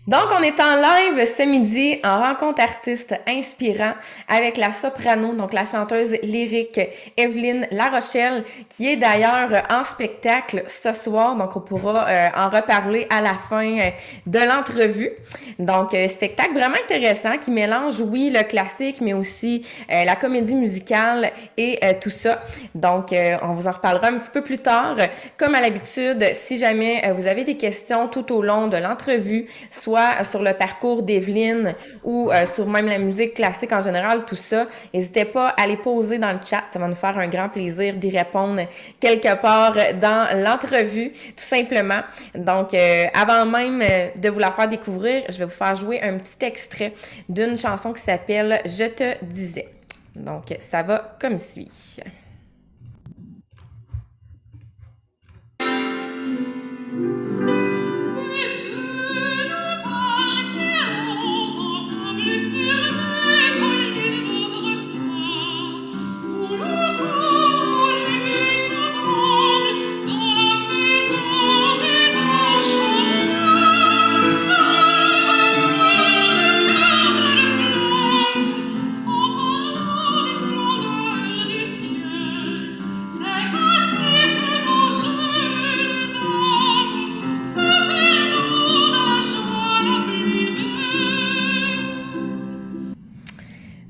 Donc, on est en live ce midi en rencontre artiste inspirant avec la soprano, donc la chanteuse lyrique Evelyne Larochelle, qui est d'ailleurs en spectacle ce soir. Donc, on pourra en reparler à la fin de l'entrevue. Donc, spectacle vraiment intéressant qui mélange, oui, le classique, mais aussi la comédie musicale et tout ça. Donc, on vous en reparlera un petit peu plus tard. Comme à l'habitude, si jamais vous avez des questions tout au long de l'entrevue, soit sur le parcours d'Evelyne ou sur même la musique classique en général, tout ça, n'hésitez pas à les poser dans le chat. Ça va nous faire un grand plaisir d'y répondre quelque part dans l'entrevue, tout simplement. Donc, avant même de vous la faire découvrir, je vais vous faire jouer un petit extrait d'une chanson qui s'appelle « Je te disais ». Donc, ça va comme suit.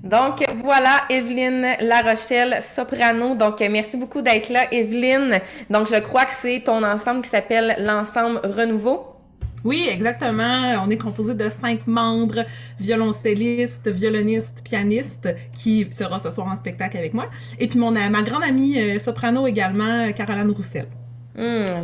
Donc, voilà, Evelyne Larochelle, soprano. Donc, merci beaucoup d'être là, Evelyne. Donc, je crois que c'est ton ensemble qui s'appelle l'Ensemble Renouveau. Oui, exactement. On est composé de 5 membres, violoncellistes, violonistes, pianistes, qui sera ce soir en spectacle avec moi. Et puis ma grande amie soprano également, Caroline Roussel.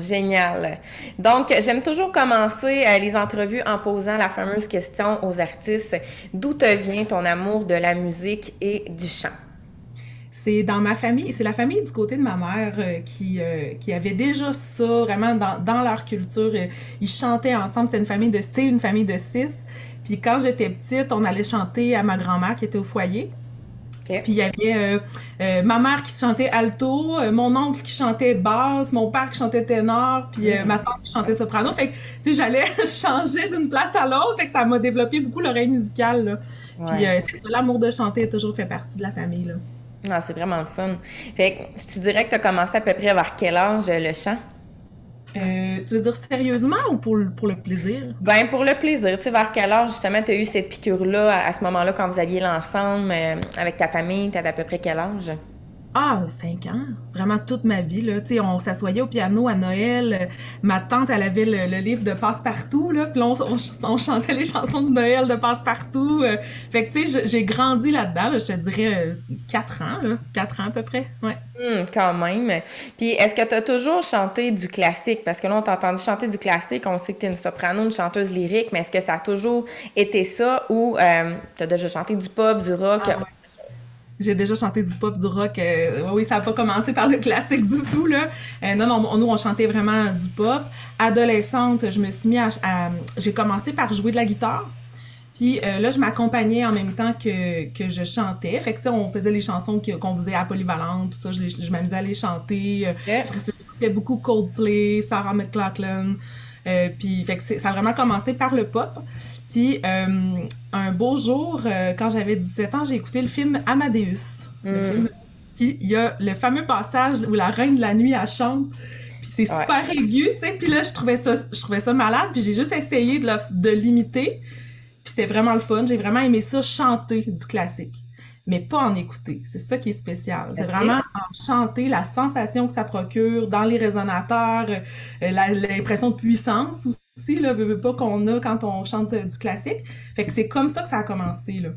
Génial. Donc, j'aime toujours commencer les entrevues en posant la fameuse question aux artistes. D'où te vient ton amour de la musique et du chant? C'est dans ma famille, c'est la famille du côté de ma mère qui avait déjà ça vraiment dans leur culture. Ils chantaient ensemble, c'est une famille de 6. Puis quand j'étais petite, on allait chanter à ma grand-mère qui était au foyer. Okay. Puis il y avait ma mère qui chantait alto, mon oncle qui chantait basse, mon père qui chantait ténor, puis ma tante qui chantait soprano. Fait que puis j'allais changer d'une place à l'autre, fait que ça m'a développé beaucoup l'oreille musicale. Là. Ouais. Puis c'est ça, l'amour de chanter a toujours fait partie de la famille. Là. Non, c'est vraiment le fun. Fait que tu dirais que tu as commencé à peu près vers quel âge le chant? Tu veux dire sérieusement ou pour le plaisir? Ben, pour le plaisir. Tu sais, vers quel âge, justement, tu as eu cette piqûre-là à ce moment-là, quand vous aviez l'ensemble avec ta famille? Tu avais à peu près quel âge? Ah, 5 ans. Vraiment toute ma vie, là. Tu sais, on s'assoyait au piano à Noël. Ma tante, elle avait le livre de Passe-Partout, là. Puis là, on chantait les chansons de Noël de Passe-Partout. Fait que, tu sais, j'ai grandi là-dedans, là, je te dirais 4 ans, là. 4 ans à peu près, ouais. Quand même. Puis, est-ce que tu as toujours chanté du classique? Parce que là, on t'a entendu chanter du classique. On sait que tu es une soprano, une chanteuse lyrique, mais est-ce que ça a toujours été ça ou tu as déjà chanté du pop, du rock? Ah, ouais. J'ai déjà chanté du pop, du rock. Oui, ça n'a pas commencé par le classique du tout, là. Non, nous, on chantait vraiment du pop. Adolescente, je me suis mis j'ai commencé par jouer de la guitare. Puis là, je m'accompagnais en même temps que je chantais. Fait que, on faisait les chansons qu'on faisait à Polyvalente, tout ça. Je m'amusais à les chanter. Après ça, j'écoutais beaucoup Coldplay, Sarah McLachlan. Puis, fait que ça a vraiment commencé par le pop. Puis, un beau jour, quand j'avais 17 ans, j'ai écouté le film Amadeus. Le film. Puis, il y a le fameux passage où la reine de la nuit, elle chante. Puis, c'est super aigu, tu sais. Puis là, je trouvais ça malade. Puis, j'ai juste essayé de l'imiter. Puis, c'était vraiment le fun. J'ai vraiment aimé ça, chanter du classique. Mais pas en écouter. C'est ça qui est spécial. C'est vraiment en chanter, la sensation que ça procure dans les résonateurs, l'impression de puissance aussi, là, veut pas qu'on a quand on chante du classique. Fait que c'est comme ça que ça a commencé, là,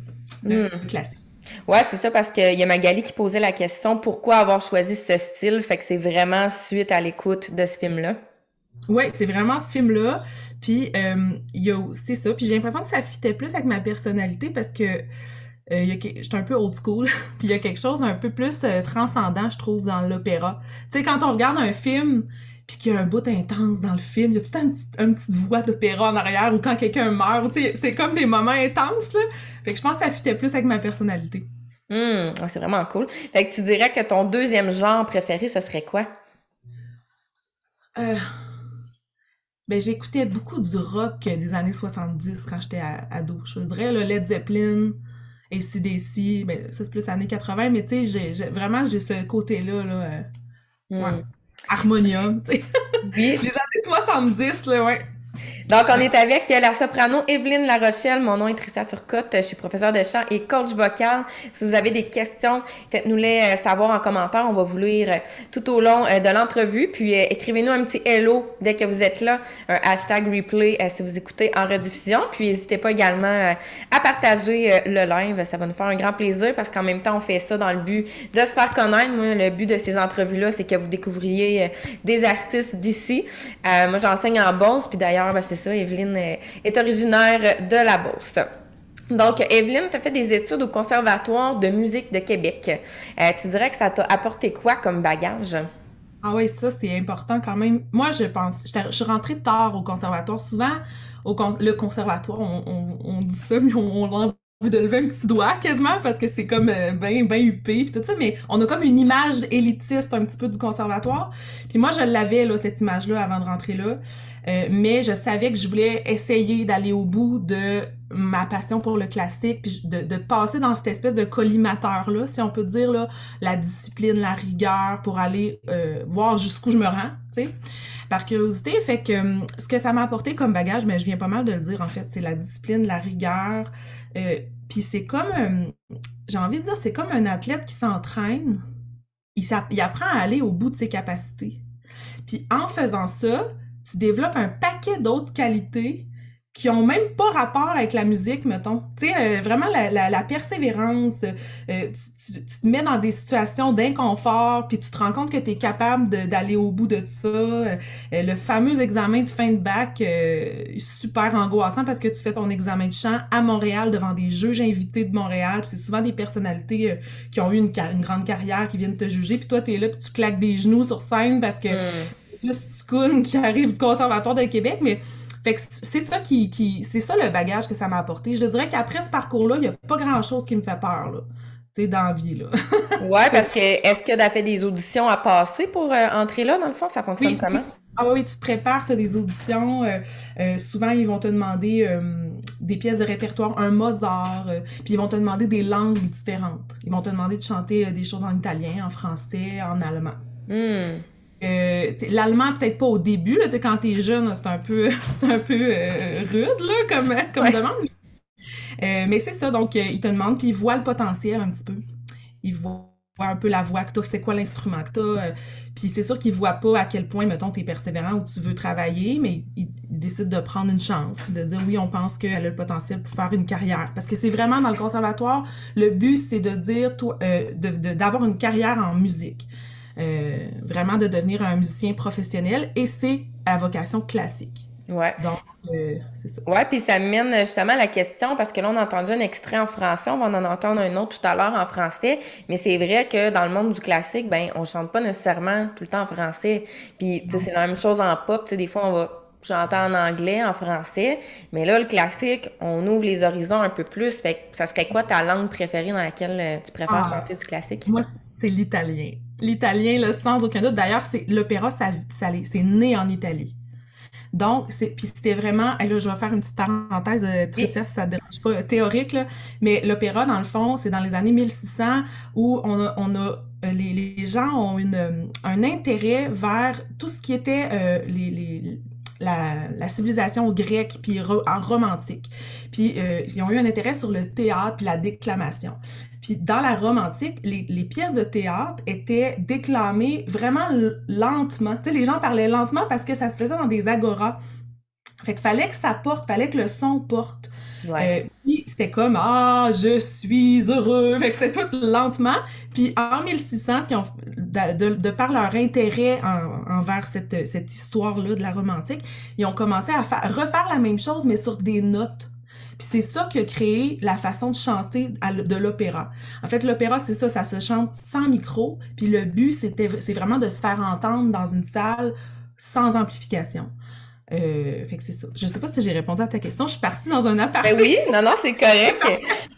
le classique. Ouais, c'est ça, parce qu'il y a Magali qui posait la question pourquoi avoir choisi ce style. Fait que c'est vraiment suite à l'écoute de ce film-là. Ouais, c'est vraiment ce film-là. Puis, c'est ça. Puis j'ai l'impression que ça fitait plus avec ma personnalité parce que j'étais un peu old school, puis il y a quelque chose un peu plus transcendant, je trouve, dans l'opéra. Tu sais, quand on regarde un film, puis qu'il y a un bout intense dans le film, il y a tout le temps une petite voix d'opéra en arrière, ou quand quelqu'un meurt, tu sais, c'est comme des moments intenses, là. Fait que je pense que ça fitait plus avec ma personnalité. C'est vraiment cool. Fait que tu dirais que ton deuxième genre préféré, ce serait quoi? Ben, j'écoutais beaucoup du rock des années 70 quand j'étais ado. Je dirais le Led Zeppelin, AC/DC, ben, ça c'est plus années 80, mais tu sais, vraiment, j'ai ce côté-là, là, ouais, Hmm. harmonium, tu sais. Oui. Les années 70, là, ouais. Donc, on Ouais. est avec la soprano Evelyne Larochelle. Mon nom est Tricia Turcotte. Je suis professeure de chant et coach vocal. Si vous avez des questions, faites-nous-les savoir en commentaire. On va vous lire tout au long de l'entrevue. Puis, écrivez-nous un petit hello dès que vous êtes là. Un hashtag replay si vous écoutez en rediffusion. Puis, n'hésitez pas également à partager le live. Ça va nous faire un grand plaisir parce qu'en même temps, on fait ça dans le but de se faire connaître. Moi, le but de ces entrevues-là, c'est que vous découvriez des artistes d'ici. Moi, j'enseigne en Beauce. Puis d'ailleurs, ben, c'est ça, Evelyne est originaire de la Beauce. Donc, Evelyne, tu as fait des études au Conservatoire de musique de Québec. Tu dirais que ça t'a apporté quoi comme bagage? Ah oui, ça, c'est important quand même. Moi, je pense, je suis rentrée tard au conservatoire. Souvent, le conservatoire, on dit ça, mais on a envie de lever un petit doigt quasiment parce que c'est comme ben huppé puis tout ça, mais on a comme une image élitiste un petit peu du conservatoire. Puis moi, je l'avais, là, cette image-là, avant de rentrer là. Mais je savais que je voulais essayer d'aller au bout de ma passion pour le classique, puis de passer dans cette espèce de collimateur-là, si on peut dire, là, la discipline, la rigueur, pour aller voir jusqu'où je me rends, tu sais, par curiosité. Fait que ce que ça m'a apporté comme bagage, mais je viens pas mal de le dire, en fait, c'est la discipline, la rigueur, puis c'est comme, j'ai envie de dire, c'est comme un athlète qui s'entraîne, il apprend à aller au bout de ses capacités. Puis en faisant ça, tu développes un paquet d'autres qualités qui ont même pas rapport avec la musique, mettons. Tu sais, vraiment la persévérance, tu te mets dans des situations d'inconfort, puis tu te rends compte que tu es capable d'aller au bout de ça. Le fameux examen de fin de bac, super angoissant parce que tu fais ton examen de chant à Montréal devant des juges invités de Montréal, puis c'est souvent des personnalités qui ont eu une grande carrière qui viennent te juger, puis toi, tu es là, puis tu claques des genoux sur scène parce que le petit coon qui arrive du Conservatoire de Québec, mais fait que c'est ça c'est ça le bagage que ça m'a apporté. Je dirais qu'après ce parcours-là, il n'y a pas grand-chose qui me fait peur, là. Tu sais, dans la vie, là. Ouais, parce que est-ce que tu as fait des auditions à passer pour entrer là, dans le fond? Ça fonctionne Oui, comment? oui. Ah oui, tu te prépares, tu as des auditions. Souvent, ils vont te demander des pièces de répertoire, un Mozart, puis ils vont te demander des langues différentes. Ils vont te demander de chanter des choses en italien, en français, en allemand. Hmm. L'allemand, peut-être pas au début, là, quand t'es jeune, c'est un peu, c'est un peu rude là, comme Ouais. demande. Mais c'est ça, donc ils te demandent, puis ils voient le potentiel un petit peu. Ils voient un peu la voix que t'as, c'est quoi l'instrument que t'as. Puis c'est sûr qu'ils voient pas à quel point, mettons, t'es persévérant ou tu veux travailler, mais ils décident de prendre une chance, de dire oui, on pense qu'elle a le potentiel pour faire une carrière. Parce que c'est vraiment dans le conservatoire, le but, c'est de dire, d'avoir une carrière en musique. Vraiment de devenir un musicien professionnel et c'est à vocation classique. Ouais. Donc, c'est ça. Ouais, puis ça me mène justement à la question, parce que là, on a entendu un extrait en français, on va en entendre un autre tout à l'heure en français, mais c'est vrai que dans le monde du classique, ben, on chante pas nécessairement tout le temps en français. Puis, tu sais, c'est la même chose en pop, tu sais, des fois, on va chanter en anglais, en français, mais là, le classique, on ouvre les horizons un peu plus, fait que ça serait quoi ta langue préférée dans laquelle tu préfères Ah, chanter du classique? moi, c'est l'italien. L'italien, là, sans aucun doute. D'ailleurs, l'opéra, c'est né en Italie. Donc, puis c'était vraiment, et là, je vais faire une petite parenthèse, Oui. Tricia, si ça te dérange pas, théorique, là, mais l'opéra, dans le fond, c'est dans les années 1600 où les gens ont un intérêt vers tout ce qui était la civilisation grecque puis en romantique. Puis ils ont eu un intérêt sur le théâtre puis la déclamation. Puis dans la Rome antique, les pièces de théâtre étaient déclamées vraiment lentement. Tu sais, les gens parlaient lentement parce que ça se faisait dans des agoras. Fait qu'il fallait que ça porte, fallait que le son porte. Ouais. Puis c'était comme ah je suis heureux. Fait que c'était tout lentement. Puis en 1600, de par leur intérêt envers cette histoire-là de la Rome antique, ils ont commencé à refaire la même chose mais sur des notes. Puis c'est ça qui a créé la façon de chanter de l'opéra. En fait, l'opéra, c'est ça se chante sans micro. Puis le but, c'est vraiment de se faire entendre dans une salle sans amplification. Fait que c'est ça. Je sais pas si j'ai répondu à ta question. Je suis partie dans un aparté. Ben oui, non, non, c'est correct.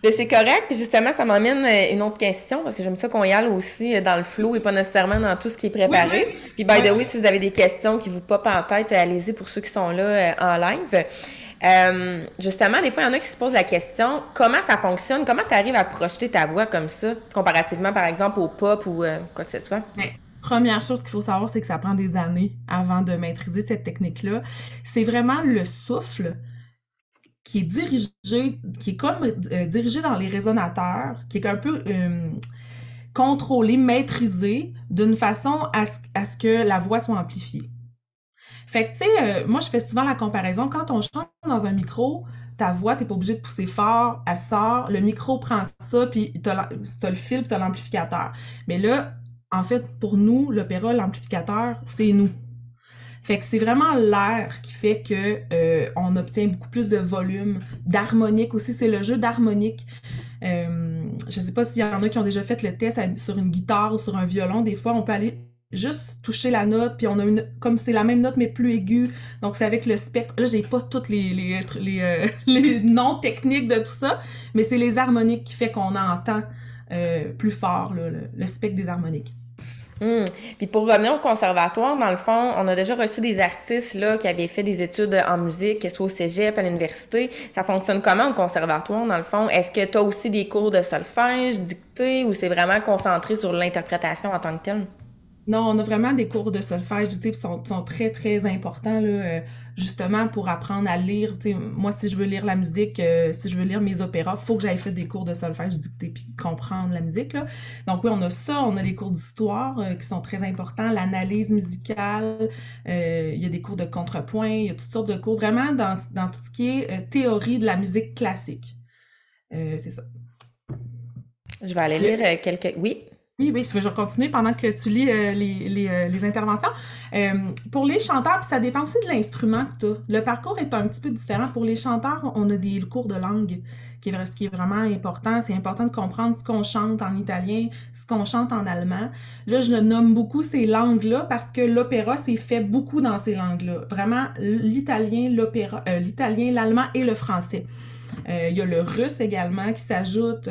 Ben, c'est correct. Puis justement, ça m'amène une autre question parce que j'aime ça qu'on y aille aussi dans le flow et pas nécessairement dans tout ce qui est Oui, oui. préparé. Puis by the Ouais. way, si vous avez des questions qui vous popent en tête, allez-y pour ceux qui sont là en live. Justement, des fois, il y en a qui se posent la question, comment ça fonctionne? Comment tu arrives à projeter ta voix comme ça, comparativement, par exemple, au pop ou quoi que ce soit? Ben, première chose qu'il faut savoir, c'est que ça prend des années avant de maîtriser cette technique-là. C'est vraiment le souffle qui est dirigé, qui est comme dirigé dans les résonateurs, qui est un peu contrôlé, maîtrisé, d'une façon à ce que la voix soit amplifiée. Fait que, tu sais, moi, je fais souvent la comparaison. Quand on chante dans un micro, ta voix, t'es pas obligé de pousser fort, elle sort, le micro prend ça, puis t'as le fil, puis t'as l'amplificateur. Mais là, en fait, pour nous, l'opéra, l'amplificateur, c'est nous. Fait que c'est vraiment l'air qui fait que on obtient beaucoup plus de volume, d'harmonique aussi. C'est le jeu d'harmonique. Je sais pas s'il y en a qui ont déjà fait le test sur une guitare ou sur un violon. Des fois, on peut aller juste toucher la note, puis on a comme c'est la même note mais plus aiguë. Donc c'est avec le spectre. Là, j'ai pas tous les noms techniques de tout ça, mais c'est les harmoniques qui fait qu'on entend plus fort là, le spectre des harmoniques. Puis pour revenir au conservatoire, dans le fond, on a déjà reçu des artistes là qui avaient fait des études en musique, que ce soit au cégep, à l'université. Ça fonctionne comment au conservatoire, dans le fond? Est-ce que tu as aussi des cours de solfège, dictée, ou c'est vraiment concentré sur l'interprétation en tant que telle? Non, on a vraiment des cours de solfège du type sont très, très importants, là, justement pour apprendre à lire. Tu sais, moi, si je veux lire la musique, si je veux lire mes opéras, faut que j'aille faire des cours de solfège dicté puis comprendre la musique, là. Donc oui, on a ça, on a les cours d'histoire qui sont très importants, l'analyse musicale, il y a des cours de contrepoint, il y a toutes sortes de cours, vraiment dans tout ce qui est théorie de la musique classique. C'est ça. Je vais aller lire quelques... Oui? Oui, oui, je vais continuer pendant que tu lis les interventions. Pour les chanteurs, puis ça dépend aussi de l'instrument que tu as. Le parcours est un petit peu différent. Pour les chanteurs, on a des cours de langue, ce qui est vraiment important. C'est important de comprendre ce qu'on chante en italien, ce qu'on chante en allemand. Là, je nomme beaucoup ces langues-là parce que l'opéra, c'est fait beaucoup dans ces langues-là. Vraiment, l'italien, l'italien, l'allemand et le français. Il y a le russe également qui s'ajoute,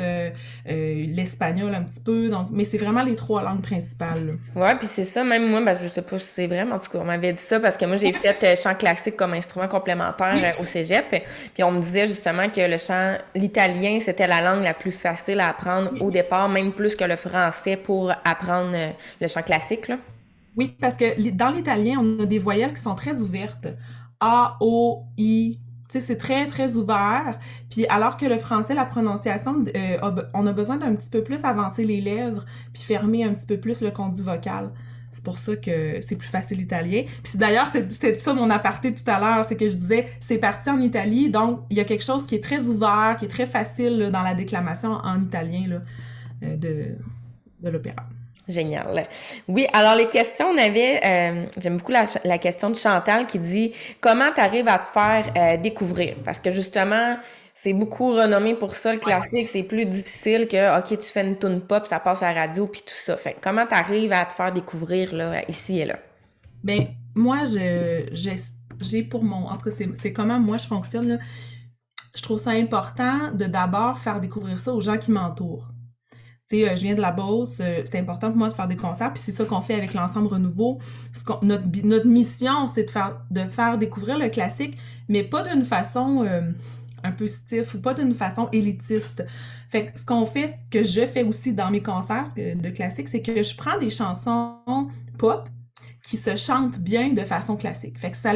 l'espagnol un petit peu, donc, mais c'est vraiment les trois langues principales. Là. Ouais, puis c'est ça, même moi, ben, je sais pas si c'est vrai, mais en tout cas, on m'avait dit ça parce que moi, j'ai fait chant classique comme instrument complémentaire Oui. au cégep, puis on me disait justement que le chant, l'italien, c'était la langue la plus facile à apprendre au départ, même plus que le français pour apprendre le chant classique, là. Oui, parce que dans l'italien, on a des voyelles qui sont très ouvertes. A, O, I. Tu sais, c'est très, très ouvert. Puis alors que le français, la prononciation, on a besoin d'un petit peu plus avancer les lèvres, puis fermer un petit peu plus le conduit vocal. C'est pour ça que c'est plus facile l'italien. Puis d'ailleurs, c'était ça mon aparté tout à l'heure, c'est que je disais, c'est parti en Italie, donc il y a quelque chose qui est très ouvert, qui est très facile là, dans la déclamation en italien là, de l'opéra. Génial. Oui, alors les questions, on avait, j'aime beaucoup la question de Chantal qui dit comment tu arrives à te faire découvrir? Parce que justement, c'est beaucoup renommé pour ça, le classique, c'est plus difficile que, OK, tu fais une tune pop, ça passe à la radio, puis tout ça. Fait que comment tu arrives à te faire découvrir, là, ici et là? Ben, moi, j'ai pour en tout cas, c'est comment moi je fonctionne, là. Je trouve ça important de d'abord faire découvrir ça aux gens qui m'entourent. Tu sais, je viens de la Beauce, c'est important pour moi de faire des concerts, puis c'est ça qu'on fait avec l'Ensemble Renouveau. Notre mission, c'est de faire découvrir le classique, mais pas d'une façon un peu stiff ou pas d'une façon élitiste. Fait que ce qu'on fait, ce que je fais aussi dans mes concerts de classique, c'est que je prends des chansons pop qui se chantent bien de façon classique. Fait que ça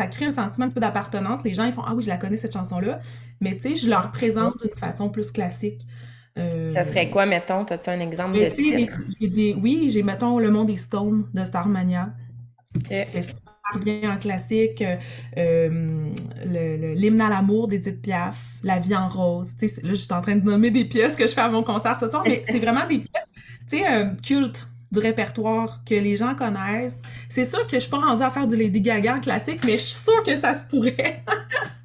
crée un sentiment un peu d'appartenance. Les gens, ils font « Ah oui, je la connais cette chanson-là », mais tu sais, je leur présente d'une façon plus classique. Ça serait quoi, mettons? As-tu un exemple de titre? Oui, j'ai, mettons, Le Monde des Stones de Starmania, qui se OK. fait super bien en classique, l'Hymne à l'amour d'Édith Piaf, La vie en rose. Tu sais, là, je suis en train de nommer des pièces que je fais à mon concert ce soir, mais c'est vraiment des pièces, tu sais, cultes du répertoire que les gens connaissent. C'est sûr que je suis pas rendue à faire du Lady Gaga en classique, mais je suis sûre que ça se pourrait.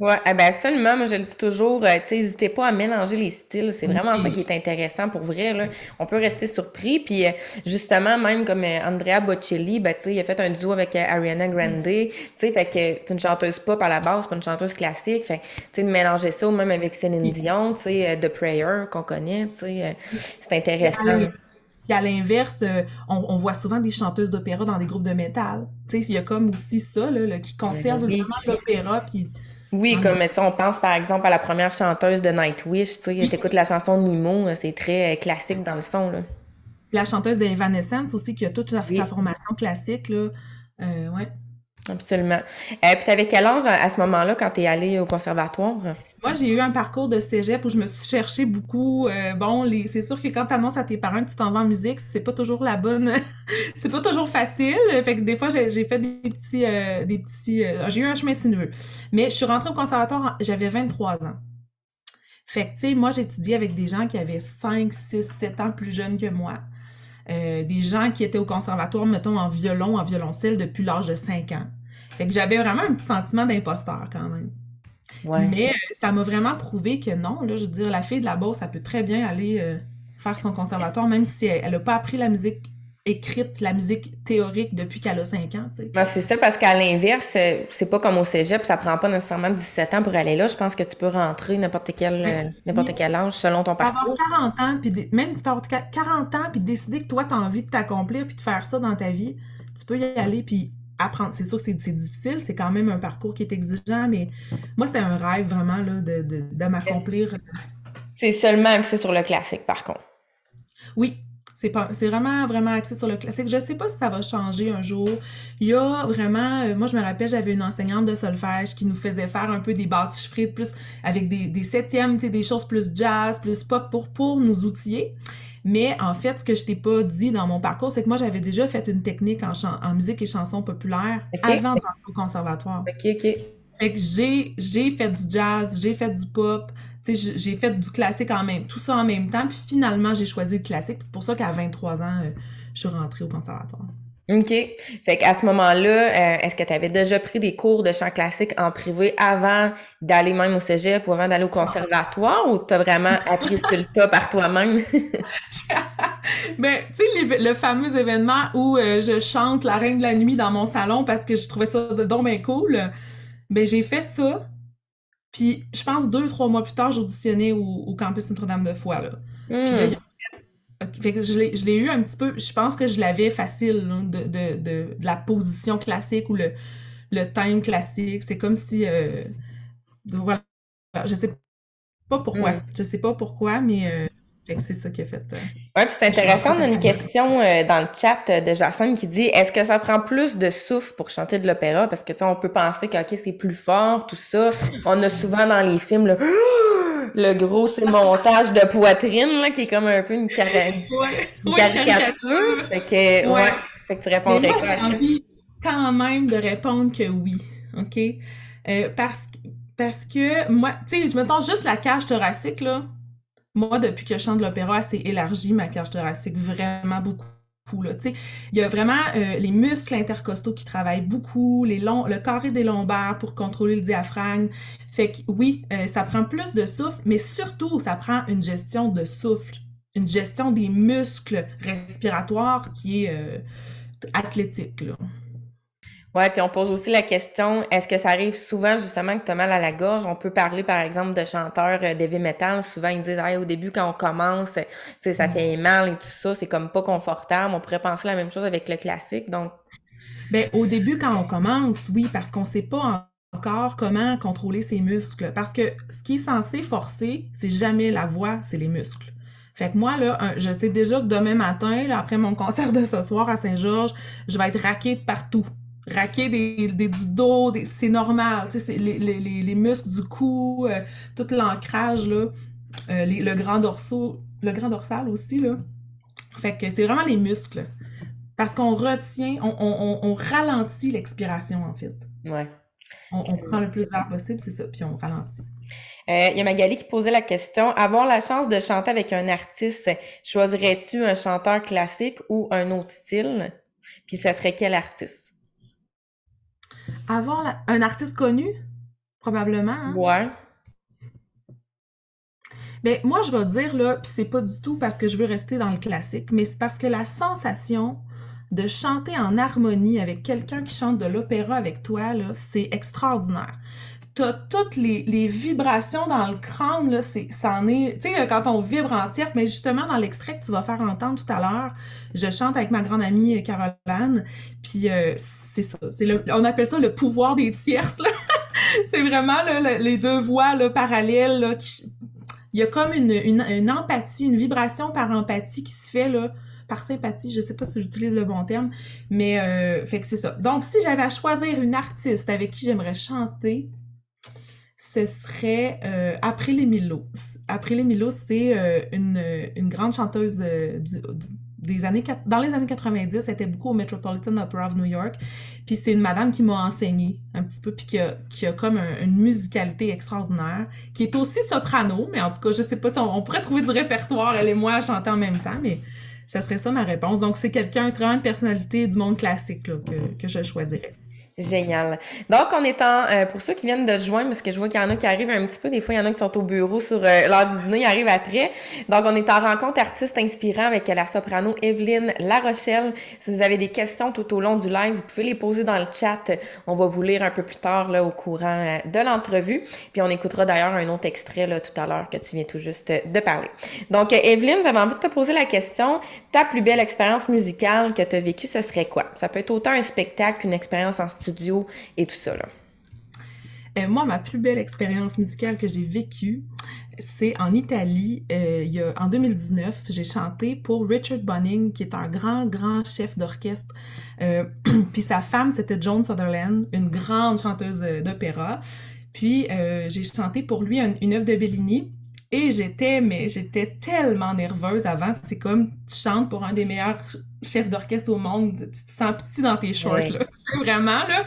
Ouais, eh ben absolument. Moi, je le dis toujours, tu sais, n'hésitez pas à mélanger les styles. C'est vraiment ça qui Oui. est intéressant pour vrai, là. On peut rester surpris. Puis, justement, même comme Andrea Bocelli, ben, tu sais, il a fait un duo avec Ariana Grande. Tu sais, fait que c'est une chanteuse pop à la base, pas une chanteuse classique. Fait que, tu sais, de mélanger ça, ou même avec Céline Dion, tu sais, The Prayer, qu'on connaît, tu sais, c'est Puis à intéressant. l'in- puis à l'inverse, on voit souvent des chanteuses d'opéra dans des groupes de métal. Tu sais, il y a comme aussi ça, là, qui conserve Oui. vraiment l'opéra, puis Oui, non, il y a... comme tu sais, on pense par exemple à la première chanteuse de Nightwish, tu sais, Oui. t'écoutes la chanson Nemo, c'est très classique dans le son, là. La chanteuse d'Evanescence aussi, qui a toute sa Oui, formation classique, là. Ouais. absolument. Puis t'avais quel âge à ce moment-là quand t'es allé au conservatoire? Moi, j'ai eu un parcours de cégep où je me suis cherché beaucoup. Bon, c'est sûr que quand tu annonces à tes parents que tu t'en vas en musique, c'est pas toujours la bonne. C'est pas toujours facile. Fait que des fois, j'ai fait j'ai eu un chemin sinueux. Mais je suis rentrée au conservatoire, j'avais 23 ans. Fait que, tu sais, moi, j'étudiais avec des gens qui avaient 5, 6, 7 ans plus jeunes que moi. Des gens qui étaient au conservatoire, mettons, en violon, en violoncelle depuis l'âge de 5 ans. Fait que j'avais vraiment un petit sentiment d'imposteur quand même. Ouais. Mais ça m'a vraiment prouvé que non, là, je veux dire, la fille de la Beauce, ça peut très bien aller faire son conservatoire, même si elle a pas appris la musique écrite, la musique théorique depuis qu'elle a 5 ans, tu sais. Ben, c'est ça, parce qu'à l'inverse, c'est pas comme au cégep, ça prend pas nécessairement 17 ans pour aller là. Je pense que tu peux rentrer Ouais. n'importe Oui, quel âge selon ton tu peux avoir parcours. 40 ans, puis même tu peux avoir 40 ans, puis décider que toi, tu as envie de t'accomplir, puis de faire ça dans ta vie, tu peux y aller, puis apprendre. C'est sûr que c'est difficile, c'est quand même un parcours qui est exigeant, mais moi, c'était un rêve vraiment là, de m'accomplir. C'est seulement axé sur le classique, par contre. Oui, c'est vraiment, vraiment axé sur le classique. Je sais pas si ça va changer un jour. Il y a vraiment, moi je me rappelle, j'avais une enseignante de solfège qui nous faisait faire un peu des basses chiffrées, plus avec des septièmes, tu sais, des choses plus jazz, plus pop pour nous outiller. Mais en fait, ce que je t'ai pas dit dans mon parcours, c'est que moi j'avais déjà fait une technique en musique et chansons populaires OK? avant d'entrer au conservatoire. OK, OK. Fait que j'ai fait du jazz, j'ai fait du pop, tu sais, j'ai fait du classique tout ça en même temps, puis finalement j'ai choisi le classique, puis c'est pour ça qu'à 23 ans, je suis rentrée au conservatoire. OK. Fait qu'à ce moment-là, est-ce que tu avais déjà pris des cours de chant classique en privé avant d'aller même au cégep ou avant d'aller au conservatoire ou t'as vraiment appris sur le tas par toi-même? Ben, tu sais, le fameux événement où je chante La Reine de la Nuit dans mon salon parce que je trouvais ça donc ben cool, ben j'ai fait ça, puis je pense 2, 3 mois plus tard, j'auditionnais au campus Notre-Dame-de-Foix, là. Puis là, Hmm. fait que je l'ai eu un petit peu, je pense que je l'avais facile, là, de la position classique ou le thème classique. C'est comme si, voilà, je sais pas pourquoi. Hmm. Je sais pas pourquoi, mais fait que c'est ça qui a fait Ouais, puis c'est que je suis rentrée intéressant, en on a une conservatoire. question dans le chat de Jacinthe qui dit est-ce que ça prend plus de souffle pour chanter de l'opéra? Parce que tu sais, on peut penser que ok, c'est plus fort, tout ça. On a souvent dans les films le gros c'est montage de poitrine là, qui est comme un peu Ouais, une ouais, caricature. caricature. Fait que Ouais. ouais. Fait que tu Mais répondrais moi, quoi j'ai à ça? envie quand même de répondre que oui. OK? Parce que moi, tu sais, je me tente juste la cage thoracique, là. Moi, depuis que je chante de l'opéra, elle s'est élargie, ma cage thoracique, vraiment beaucoup. Là. Tu sais, il y a vraiment les muscles intercostaux qui travaillent beaucoup, le carré des lombaires pour contrôler le diaphragme. Fait que oui, ça prend plus de souffle, mais surtout, ça prend une gestion de souffle, une gestion des muscles respiratoires qui est athlétique. Là. Ouais, puis on pose aussi la question, est-ce que ça arrive souvent justement que tu as mal à la gorge? On peut parler par exemple de chanteurs d'heavy metal, souvent ils disent hey, au début quand on commence, tu sais ça fait mal et tout ça, c'est comme pas confortable. On pourrait penser la même chose avec le classique. Donc Ben, au début, quand on commence, oui, parce qu'on sait pas encore comment contrôler ses muscles. Parce que ce qui est censé forcer, c'est jamais la voix, c'est les muscles. Fait que moi, là, je sais déjà que demain matin, là, après mon concert de ce soir à Saint-Georges, je vais être raquée de partout. Raquée du dos, c'est normal. Tu sais, les muscles du cou, tout l'ancrage, là, le grand dorsal aussi, là. Fait que c'est vraiment les muscles. Parce qu'on retient, on ralentit l'expiration, en fait. ouais. On prend le plus d'air possible, c'est ça, puis on ralentit. Il y a Magali qui posait la question, avoir la chance de chanter avec un artiste, choisirais-tu un chanteur classique ou un autre style? Puis ça serait quel artiste? Avoir un artiste connu, probablement, hein? Ouais. Ben, moi, je vais dire, là, puis c'est pas du tout parce que je veux rester dans le classique, mais c'est parce que la sensation de chanter en harmonie avec quelqu'un qui chante de l'opéra avec toi, là, c'est extraordinaire. T'as toutes les vibrations dans le crâne, là, c'en est, tu sais, quand on vibre en tierce, mais justement, dans l'extrait que tu vas faire entendre tout à l'heure, je chante avec ma grande amie Caroline, puis c'est ça, on appelle ça le pouvoir des tierces, là. C'est vraiment là, les deux voix là, parallèles, là, il y a comme une empathie, une vibration par empathie qui se fait, là, par sympathie, je sais pas si j'utilise le bon terme, mais fait que c'est ça. Donc, si j'avais à choisir une artiste avec qui j'aimerais chanter, ce serait April Milo. April Milo, c'est une grande chanteuse des années dans les années 90, elle était beaucoup au Metropolitan Opera of New York. Puis c'est une madame qui m'a enseigné un petit peu, puis qui a comme une musicalité extraordinaire, qui est aussi soprano, mais en tout cas, je sais pas si on pourrait trouver du répertoire, elle et moi, à chanter en même temps, mais ça serait ça ma réponse. Donc c'est vraiment une personnalité du monde classique là, que je choisirais. Génial. Donc, on est pour ceux qui viennent de se joindre, parce que je vois qu'il y en a qui arrivent un petit peu, des fois, il y en a qui sont au bureau sur l'heure du dîner, ils arrivent après. Donc, on est en rencontre artiste inspirant avec la soprano Evelyne Larochelle. Si vous avez des questions tout au long du live, vous pouvez les poser dans le chat. On va vous lire un peu plus tard, là, au courant de l'entrevue. Puis, on écoutera d'ailleurs un autre extrait, là, tout à l'heure, que tu viens tout juste de parler. Donc, Evelyne, j'avais envie de te poser la question. Ta plus belle expérience musicale que tu as vécue, ce serait quoi? Ça peut être autant un spectacle qu'une expérience en studio et tout ça, là. Moi, ma plus belle expérience musicale que j'ai vécue, c'est en Italie. En 2019, j'ai chanté pour Richard Bunning, qui est un grand chef d'orchestre. Puis sa femme, c'était Joan Sutherland, une grande chanteuse d'opéra. Puis j'ai chanté pour lui une œuvre de Bellini. Et j'étais tellement nerveuse avant. C'est comme tu chantes pour un des meilleurs chefs d'orchestre au monde. Tu te sens petit dans tes shorts, là. Vraiment, là.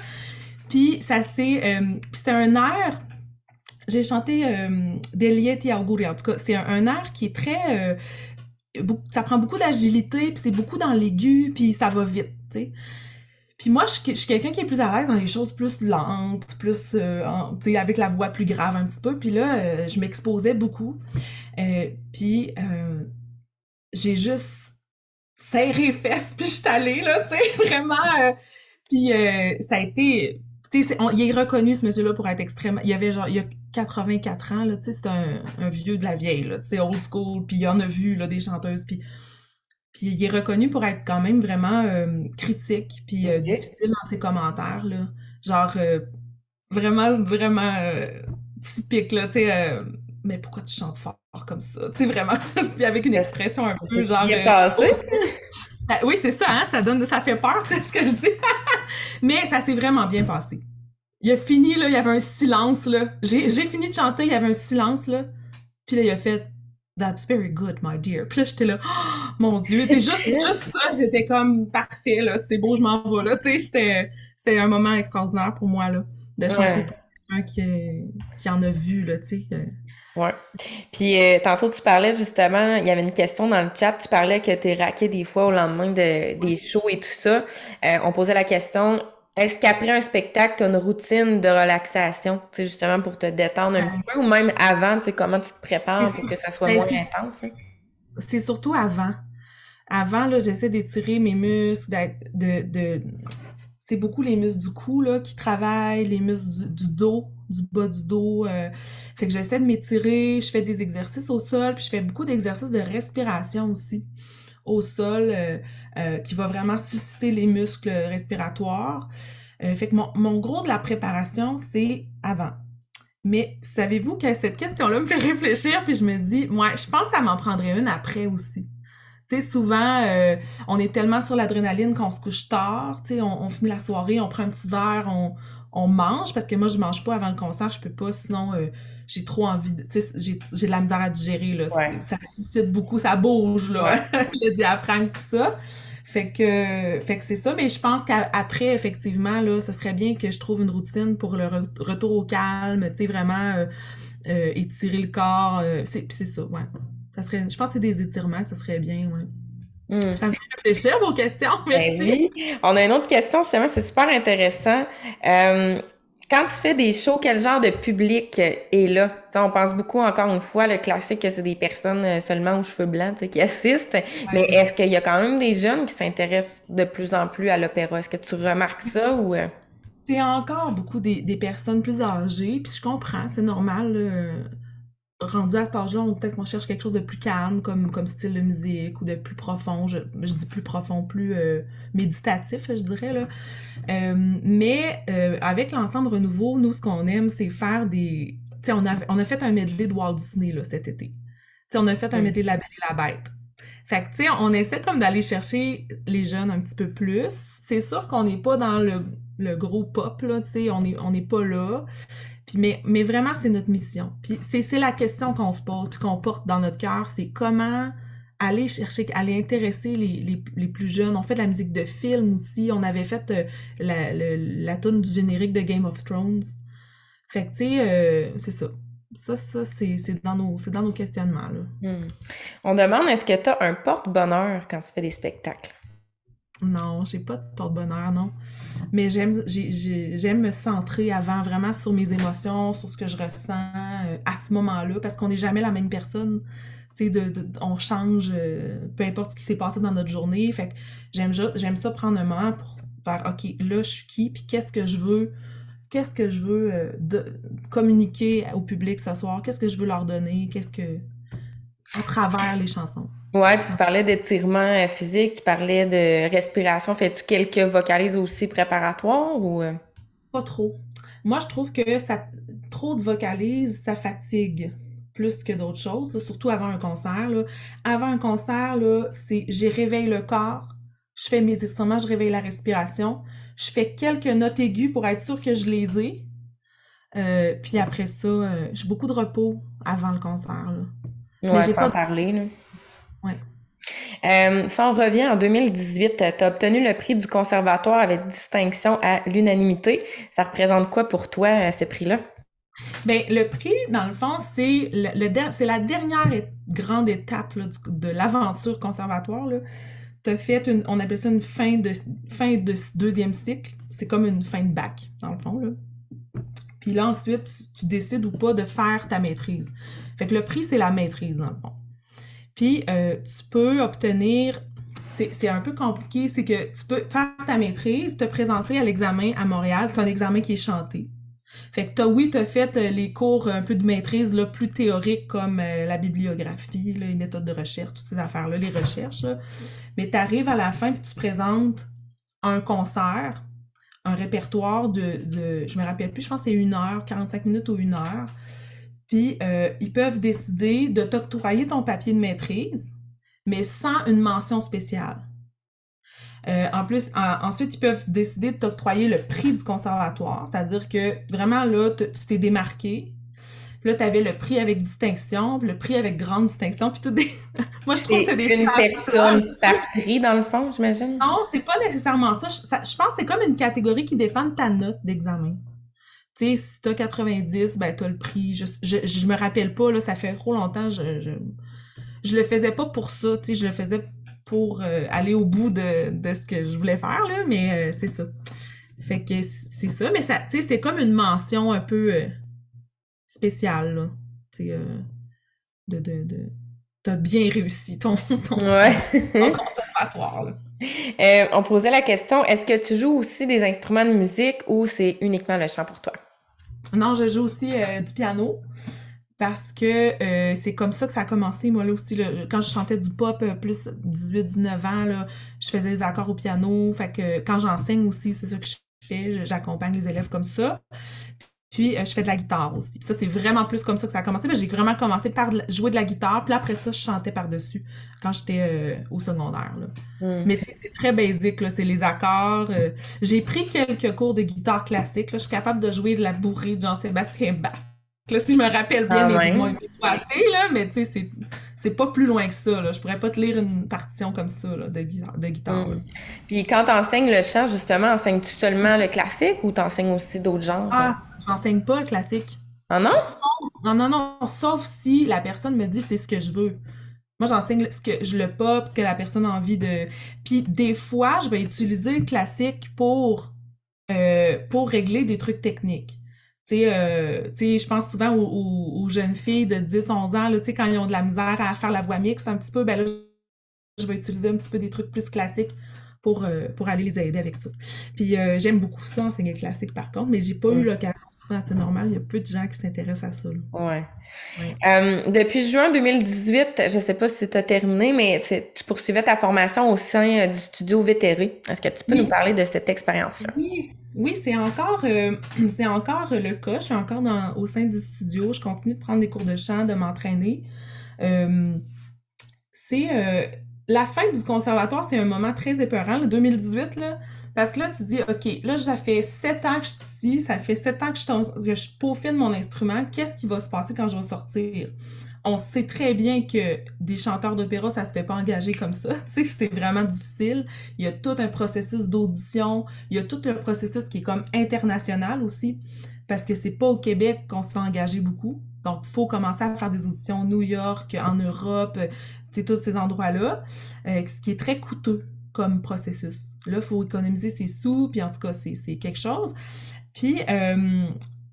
Puis c'était un air. J'ai chanté Delia Ti auguri. En tout cas, c'est un air qui est très. Ça prend beaucoup d'agilité, puis c'est beaucoup dans l'aigu, puis ça va vite, tu sais. Puis moi, je suis quelqu'un qui est plus à l'aise dans les choses plus lentes, plus, tu sais, avec la voix plus grave un petit peu. Puis là, je m'exposais beaucoup. Puis j'ai juste serré les fesses, puis je suis allée, là, tu sais, vraiment. Puis ça a été... il est reconnu, ce monsieur-là, pour être extrêmement... Il a 84 ans, là, tu sais, c'est un vieux de la vieille, là, tu sais, old school, puis il en a vu, là, des chanteuses, puis il est reconnu pour être quand même vraiment critique, puis difficile dans ses commentaires, là. Genre, vraiment typique, là, tu sais, mais pourquoi tu chantes fort comme ça? Tu sais, vraiment, puis avec une expression un peu, genre... passé. Ben, oui, c'est ça, hein, ça fait peur, c'est ce que je dis. Mais ça s'est vraiment bien passé. Il a fini, là, il y avait un silence, là. J'ai fini de chanter, il y avait un silence, là. Puis là, il a fait That's very good, my dear. Puis là, j'étais là, oh, mon Dieu, c'est juste ça, j'étais comme parfait, là, c'est beau, je m'en vais, là. Tu sais, c'était un moment extraordinaire pour moi, là, de chanter pour quelqu'un qui en a vu, là, tu sais. Ouais. Puis tantôt tu parlais justement, il y avait une question dans le chat, tu parlais que t'es raqué des fois au lendemain des shows et tout ça. On posait la question, est-ce qu'après un spectacle, t'as une routine de relaxation, tu sais, justement pour te détendre un petit peu, ou même avant, tu sais, comment tu te prépares pour que ça soit moins intense, hein? C'est surtout avant. Avant, là, j'essaie d'étirer mes muscles, c'est beaucoup les muscles du cou, là, qui travaillent, les muscles du dos, du bas du dos. Fait que j'essaie de m'étirer, je fais des exercices au sol, puis je fais beaucoup d'exercices de respiration aussi au sol, qui va vraiment susciter les muscles respiratoires. Fait que mon gros de la préparation, c'est avant. Mais savez-vous que cette question-là me fait réfléchir, puis je me dis, ouais, je pense que ça m'en prendrait une après aussi. Tu sais, souvent, on est tellement sur l'adrénaline qu'on se couche tard, tu sais, on finit la soirée, on prend un petit verre, on mange, parce que moi, je mange pas avant le concert, je peux pas, sinon, j'ai trop envie de, tu sais, j'ai de la misère à digérer, là, ça suscite beaucoup, ça bouge, là, le diaphragme, tout ça. Fait que c'est ça, mais je pense qu'après, effectivement, là, ce serait bien que je trouve une routine pour le retour au calme, tu sais, vraiment étirer le corps, c'est ça, ouais. Je pense que c'est des étirements que ça serait bien, ouais. Ça me fait réfléchir vos questions, merci. Ben oui. On a une autre question, justement, c'est super intéressant. Quand tu fais des shows, quel genre de public est là? Tu sais, on pense beaucoup, encore une fois, le classique que c'est des personnes seulement aux cheveux blancs, tu sais, qui assistent. Mais Ouais. est-ce qu'il y a quand même des jeunes qui s'intéressent de plus en plus à l'opéra? Est-ce que tu remarques ça ou... C'est encore beaucoup des personnes plus âgées, puis je comprends, c'est normal, rendu à cet âge-là, peut-être qu'on cherche quelque chose de plus calme comme style de musique ou de plus profond. Je dis plus profond, plus méditatif, je dirais, là. Mais avec l'ensemble Renouveau, nous, ce qu'on aime, c'est faire des. Tu sais, on a fait un medley de Walt Disney là, cet été. Tu sais, on a fait un Hmm. medley de La Belle et la Bête. Fait que, tu sais, on essaie comme d'aller chercher les jeunes un petit peu plus. C'est sûr qu'on n'est pas dans le gros pop, là, tu sais, on n'est pas là. Puis, mais vraiment, c'est notre mission. Puis c'est la question qu'on se pose, puis qu'on porte dans notre cœur, c'est comment aller chercher, aller intéresser les plus jeunes. On fait de la musique de film aussi. On avait fait la tune du générique de Game of Thrones. Fait que, tu sais, c'est ça. Ça, c'est dans nos questionnements, là. Hmm. On demande, est-ce que tu as un porte-bonheur quand tu fais des spectacles? Non, j'ai pas de porte-bonheur, non. Mais j'aime me centrer avant vraiment sur mes émotions, sur ce que je ressens à ce moment-là, parce qu'on n'est jamais la même personne. Tu sais, on change, peu importe ce qui s'est passé dans notre journée. Fait que j'aime ça prendre un moment pour faire, OK, là, je suis qui, puis qu'est-ce que je veux communiquer au public ce soir, qu'est-ce que je veux leur donner, à travers les chansons. Ouais, puis tu parlais d'étirement physique, tu parlais de respiration. Fais-tu quelques vocalises aussi préparatoires ou... Pas trop. Moi, je trouve que trop de vocalises, ça fatigue plus que d'autres choses, là, surtout avant un concert, là. Avant un concert, là, j'ai réveille le corps, je fais mes étirements, je réveille la respiration, je fais quelques notes aiguës pour être sûre que je les ai. Puis après ça, j'ai beaucoup de repos avant le concert, là. Mais Ouais, j'ai sans pas de... parler, là. Ouais. Si on revient en 2018, tu as obtenu le prix du conservatoire avec distinction à l'unanimité. Ça représente quoi pour toi, ce prix-là? Ben, le prix, dans le fond, c'est la dernière grande étape là, de l'aventure conservatoire, là. T'as fait on appelle ça une fin de deuxième cycle. C'est comme une fin de bac, dans le fond, là. Puis là, ensuite, tu décides ou pas de faire ta maîtrise. Fait que le prix, c'est la maîtrise, dans le fond. Puis, tu peux obtenir, c'est un peu compliqué, c'est que tu peux faire ta maîtrise, te présenter à l'examen à Montréal. C'est un examen qui est chanté. Fait que oui, t'as fait les cours un peu de maîtrise là, plus théoriques comme la bibliographie, là, les méthodes de recherche, toutes ces affaires-là, les recherches. Là. Mais t'arrives à la fin puis tu présentes un concert, un répertoire je me rappelle plus, je pense que c'est 1 heure, 45 minutes ou 1 heure. Puis ils peuvent décider de t'octroyer ton papier de maîtrise, mais sans une mention spéciale. En plus, ensuite, ils peuvent décider de t'octroyer le prix du conservatoire, c'est-à-dire que vraiment là, tu t'es démarqué. Puis là, tu avais le prix avec distinction, puis le prix avec grande distinction, puis tout des... Moi, je trouve que c'est C'est des une passages. personne par prix, dans le fond, j'imagine? Non, c'est pas nécessairement ça. Je pense que c'est comme une catégorie qui dépend de ta note d'examen. Tu sais, si t'as 90, ben t'as le prix. Je me rappelle pas, là, ça fait trop longtemps, je le faisais pas pour ça, tu sais, je le faisais pour aller au bout de ce que je voulais faire, là, mais c'est ça. Fait que c'est ça, mais ça, tu sais, c'est comme une mention un peu spéciale, là. Tu sais, t'as bien réussi ton Ouais. conservatoire, là. On posait la question, est-ce que tu joues aussi des instruments de musique ou c'est uniquement le chant pour toi? Non, je joue aussi du piano. Parce que c'est comme ça que ça a commencé. Moi, là aussi, là, quand je chantais du pop, plus 18-19 ans, là, je faisais des accords au piano. Fait que quand j'enseigne aussi, c'est ça que je fais. J'accompagne les élèves comme ça. Puis, je fais de la guitare aussi. Puis ça, c'est vraiment plus comme ça que ça a commencé. Mais j'ai vraiment commencé par jouer de la guitare. Puis après ça, je chantais par-dessus quand j'étais au secondaire, là. Hmm. Mais c'est très basique, là. C'est les accords. J'ai pris quelques cours de guitare classique. Là. Je suis capable de jouer de la bourrée de Jean-Sébastien Bach. Là, si je me rappelle bien Quand mes même. doigtés, là, mais tu sais, c'est pas plus loin que ça, là. Je pourrais pas te lire une partition comme ça, là, de guitare, là. Hmm. Puis quand t'enseignes le chant, justement, enseignes-tu seulement le classique ou t'enseignes aussi d'autres genres? Ah, j'enseigne pas le classique. Ah non? Non, non, non, sauf si la personne me dit c'est ce que je veux. Moi, j'enseigne le pop, ce que la personne a envie de. Puis des fois, je vais utiliser le classique pour pour régler des trucs techniques. Tu sais, je pense souvent aux jeunes filles de 10-11 ans, là, tu sais, quand ils ont de la misère à faire la voix mixte un petit peu, ben là, je vais utiliser un petit peu des trucs plus classiques pour aller les aider avec ça. Puis j'aime beaucoup ça, enseigner le classique par contre, mais j'ai pas eu Mm. l'occasion souvent, c'est normal, il y a peu de gens qui s'intéressent à ça, là. Ouais. Ouais. Depuis juin 2018, je sais pas si tu as terminé, mais tu poursuivais ta formation au sein du studio Vétéré. Est-ce que tu peux nous Oui, parler de cette expérience-là? oui, oui, c'est encore le cas. Je suis encore au sein du studio. Je continue de prendre des cours de chant, de m'entraîner. Euh, c'est la fin du conservatoire, c'est un moment très épeurant, le 2018, là, parce que là, tu te dis, OK, là, ça fait 7 ans que je suis ici, ça fait 7 ans que je peaufine mon instrument, qu'est-ce qui va se passer quand je vais sortir? On sait très bien que des chanteurs d'opéra, ça se fait pas engager comme ça, tu sais, c'est vraiment difficile. Il y a tout un processus d'audition, il y a tout le processus qui est comme international aussi, parce que c'est pas au Québec qu'on se fait engager beaucoup. Donc, il faut commencer à faire des auditions New York, en Europe, tous ces endroits-là, ce qui est très coûteux comme processus. Là, il faut économiser ses sous, puis en tout cas, c'est quelque chose. Puis,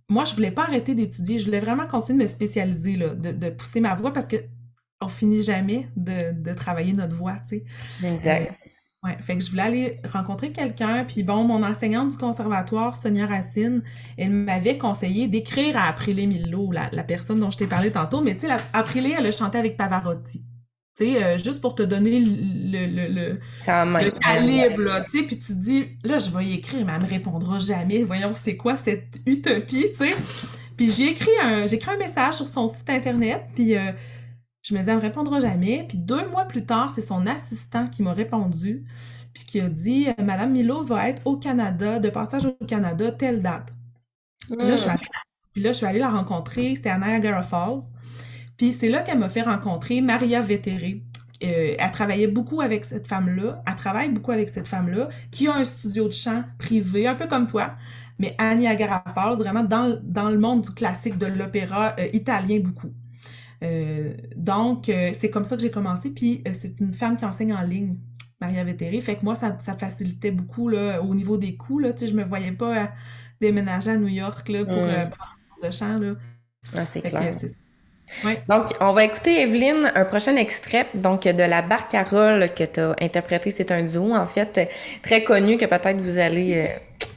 moi, je voulais pas arrêter d'étudier, je voulais vraiment continuer de me spécialiser, là, de pousser ma voix parce que on finit jamais de travailler notre voix, tu sais. Euh, Exact. ouais, fait que je voulais aller rencontrer quelqu'un, puis bon, mon enseignante du conservatoire, Sonia Racine, elle m'avait conseillé d'écrire à Aprilé Milot, la personne dont je t'ai parlé tantôt, mais tu sais, Aprilé, elle a chanté avec Pavarotti. Tu sais, juste pour te donner Quand le même. calibre, là, tu sais, puis tu te dis, là, je vais y écrire, mais elle me répondra jamais. Voyons, c'est quoi cette utopie, tu sais? Puis j'ai écrit un message sur son site internet, puis je me dis, elle me répondra jamais. Puis 2 mois plus tard, c'est son assistant qui m'a répondu, puis qui a dit, Madame Milo va être au Canada, de passage au Canada, telle date. Puis là, Hmm. je suis allée la rencontrer, c'était à Niagara Falls. Puis c'est là qu'elle m'a fait rencontrer Maria Vettere. Elle travaillait beaucoup avec cette femme-là, elle travaille beaucoup avec cette femme-là, qui a un studio de chant privé, un peu comme toi, mais à Niagara Falls, vraiment dans le monde du classique de l'opéra italien beaucoup. Donc, c'est comme ça que j'ai commencé, puis c'est une femme qui enseigne en ligne, Maria Vettere, fait que moi, ça facilitait beaucoup là, au niveau des coûts, là, tu sais, je me voyais pas déménager à New York là, Hmm. prendre un cours de chant, là. Ah, c'est Fait que clair. c'est... Ouais. Donc, on va écouter, Evelyne, un prochain extrait, donc de la Barcarolle que tu as interprété. C'est un duo, en fait, très connu que peut-être vous allez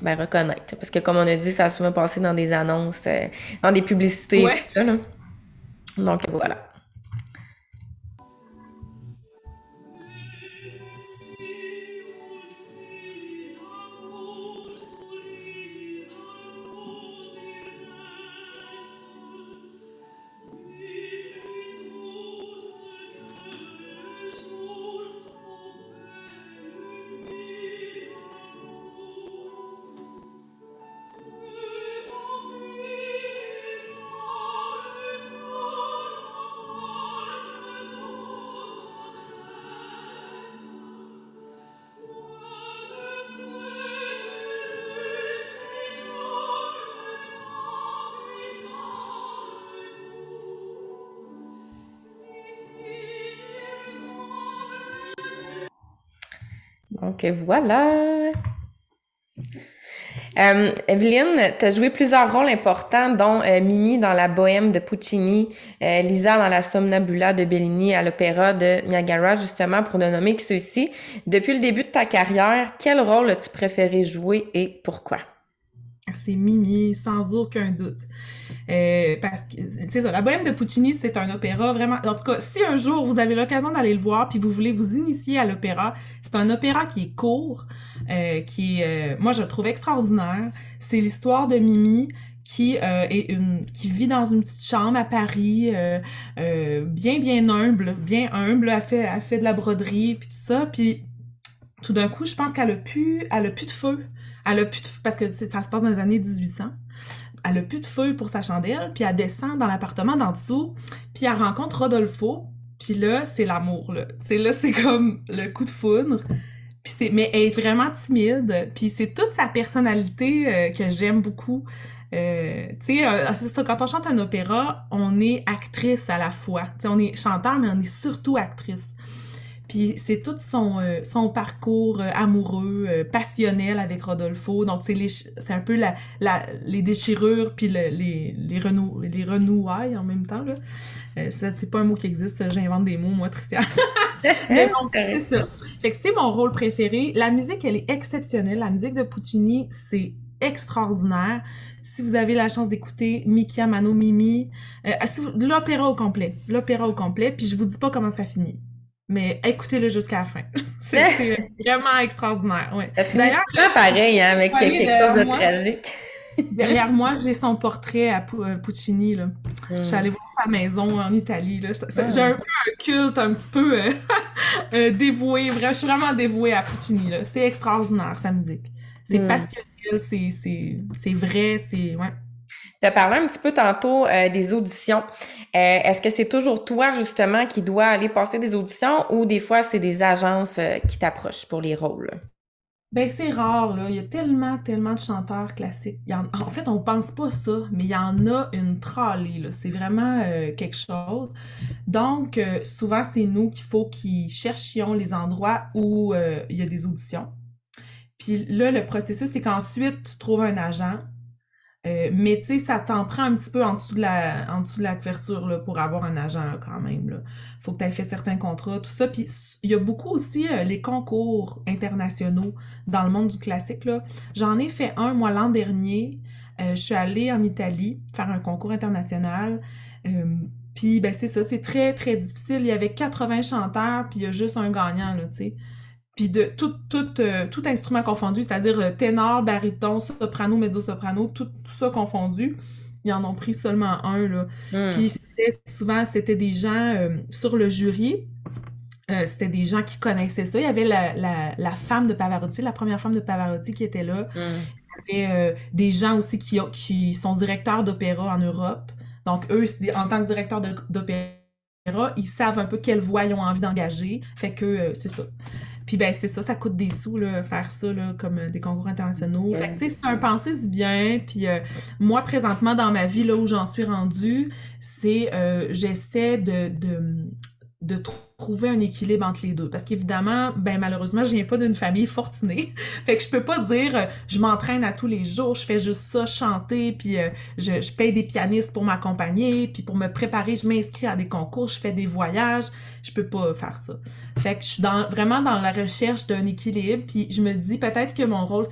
ben, reconnaître. Parce que, comme on a dit, ça a souvent passé dans des annonces, dans des publicités et tout Ouais. ça, là. Donc, voilà. Donc, voilà. Evelyne, tu as joué plusieurs rôles importants, dont Mimi dans la Bohème de Puccini, Lisa dans la Somnambula de Bellini à l'Opéra de Niagara, justement, pour ne nommer que ceux-ci. Depuis le début de ta carrière, quel rôle as-tu préféré jouer et pourquoi? C'est Mimi, sans aucun doute. Parce que, c'est ça, la Bohème de Puccini, c'est un opéra vraiment... En tout cas, si un jour vous avez l'occasion d'aller le voir, puis vous voulez vous initier à l'opéra, c'est un opéra qui est court, moi, je le trouve extraordinaire. C'est l'histoire de Mimi qui vit dans une petite chambre à Paris, bien humble, bien humble. Elle fait de la broderie, puis tout ça, puis tout d'un coup, je pense elle a plus de feu. Elle a plus de feu, parce que ça se passe dans les années 1800. Elle a plus de feu pour sa chandelle, puis elle descend dans l'appartement d'en dessous, puis elle rencontre Rodolfo, puis là, c'est l'amour, là. Tu sais, là, c'est comme le coup de foudre. Mais elle est vraiment timide, puis c'est toute sa personnalité que j'aime beaucoup. Tu sais, c'est ça, quand on chante un opéra, on est actrice à la fois. Tu sais, on est chanteur, mais on est surtout actrice. Puis c'est tout son parcours amoureux, passionnel avec Rodolfo. Donc c'est un peu les déchirures puis les renouailles en même temps, là. Ça, c'est pas un mot qui existe, j'invente des mots, moi, Tricia. Mais bon, c'est Correct. ça. Fait que c'est mon rôle préféré. La musique, elle est exceptionnelle. La musique de Puccini, c'est extraordinaire. Si vous avez la chance d'écouter Miki Mano Mimi, l'opéra au complet, puis je vous dis pas comment ça finit. Mais écoutez-le jusqu'à la fin. C'est vraiment extraordinaire, ouais. Ça finit D'ailleurs, souvent pareil, hein, avec allez, quelque chose de moi, tragique. derrière moi, j'ai son portrait à Puccini, là. Je suis allée Hmm. voir sa maison en Italie, là. J'ai Ah. un peu un culte un petit peu dévoué, vrai, je suis vraiment dévouée à Puccini, là. C'est extraordinaire, sa musique. C'est Hmm. passionnel, c'est vrai, c'est... Ouais. Tu as parlé un petit peu tantôt des auditions. Est-ce que c'est toujours toi, justement, qui dois aller passer des auditions ou des fois, c'est des agences qui t'approchent pour les rôles? Ben, c'est rare, là. Il y a tellement, tellement de chanteurs classiques. En fait, on pense pas ça, mais il y en a une tralée, là. C'est vraiment quelque chose. Donc, souvent, c'est nous qu'il faut qu'ils cherchions les endroits où il y a des auditions. Puis là, le processus, c'est qu'ensuite, tu trouves un agent. Mais tu sais, ça t'en prend un petit peu en dessous de la couverture là, pour avoir un agent là, quand même. Là. Faut que tu aies fait certains contrats, tout ça. Puis il y a beaucoup aussi les concours internationaux dans le monde du classique. Là. J'en ai fait un, moi, l'an dernier. Je suis allée en Italie faire un concours international. Euh, puis ben c'est ça, c'est très, très difficile. Il y avait 80 chanteurs, puis il y a juste un gagnant, là, tu sais. Puis de tout instrument confondu, c'est-à-dire ténor, baryton, soprano, mezzo-soprano, tout ça confondu, ils en ont pris seulement un, là. Hmm. Puis souvent, c'était des gens sur le jury, c'était des gens qui connaissaient ça. Il y avait la femme de Pavarotti, la première femme de Pavarotti qui était là. Hmm. Il y avait des gens aussi qui sont directeurs d'opéra en Europe. Donc, eux, en tant que directeurs d'opéra, ils savent un peu quelle voix ils ont envie d'engager. Fait que c'est ça. Puis ben c'est ça, ça coûte des sous là, faire ça là, comme des concours internationaux. Fait que tu sais, c'est un pensée du bien. Puis moi présentement dans ma vie là où j'en suis rendue, c'est j'essaie de trouver un équilibre entre les deux. Parce qu'évidemment, ben malheureusement, je viens pas d'une famille fortunée. Fait que je peux pas dire je m'entraîne à tous les jours, je fais juste ça, chanter, puis je paye des pianistes pour m'accompagner, puis pour me préparer, je m'inscris à des concours, je fais des voyages. Je peux pas faire ça. Fait que je suis vraiment dans la recherche d'un équilibre, puis je me dis peut-être que mon rôle,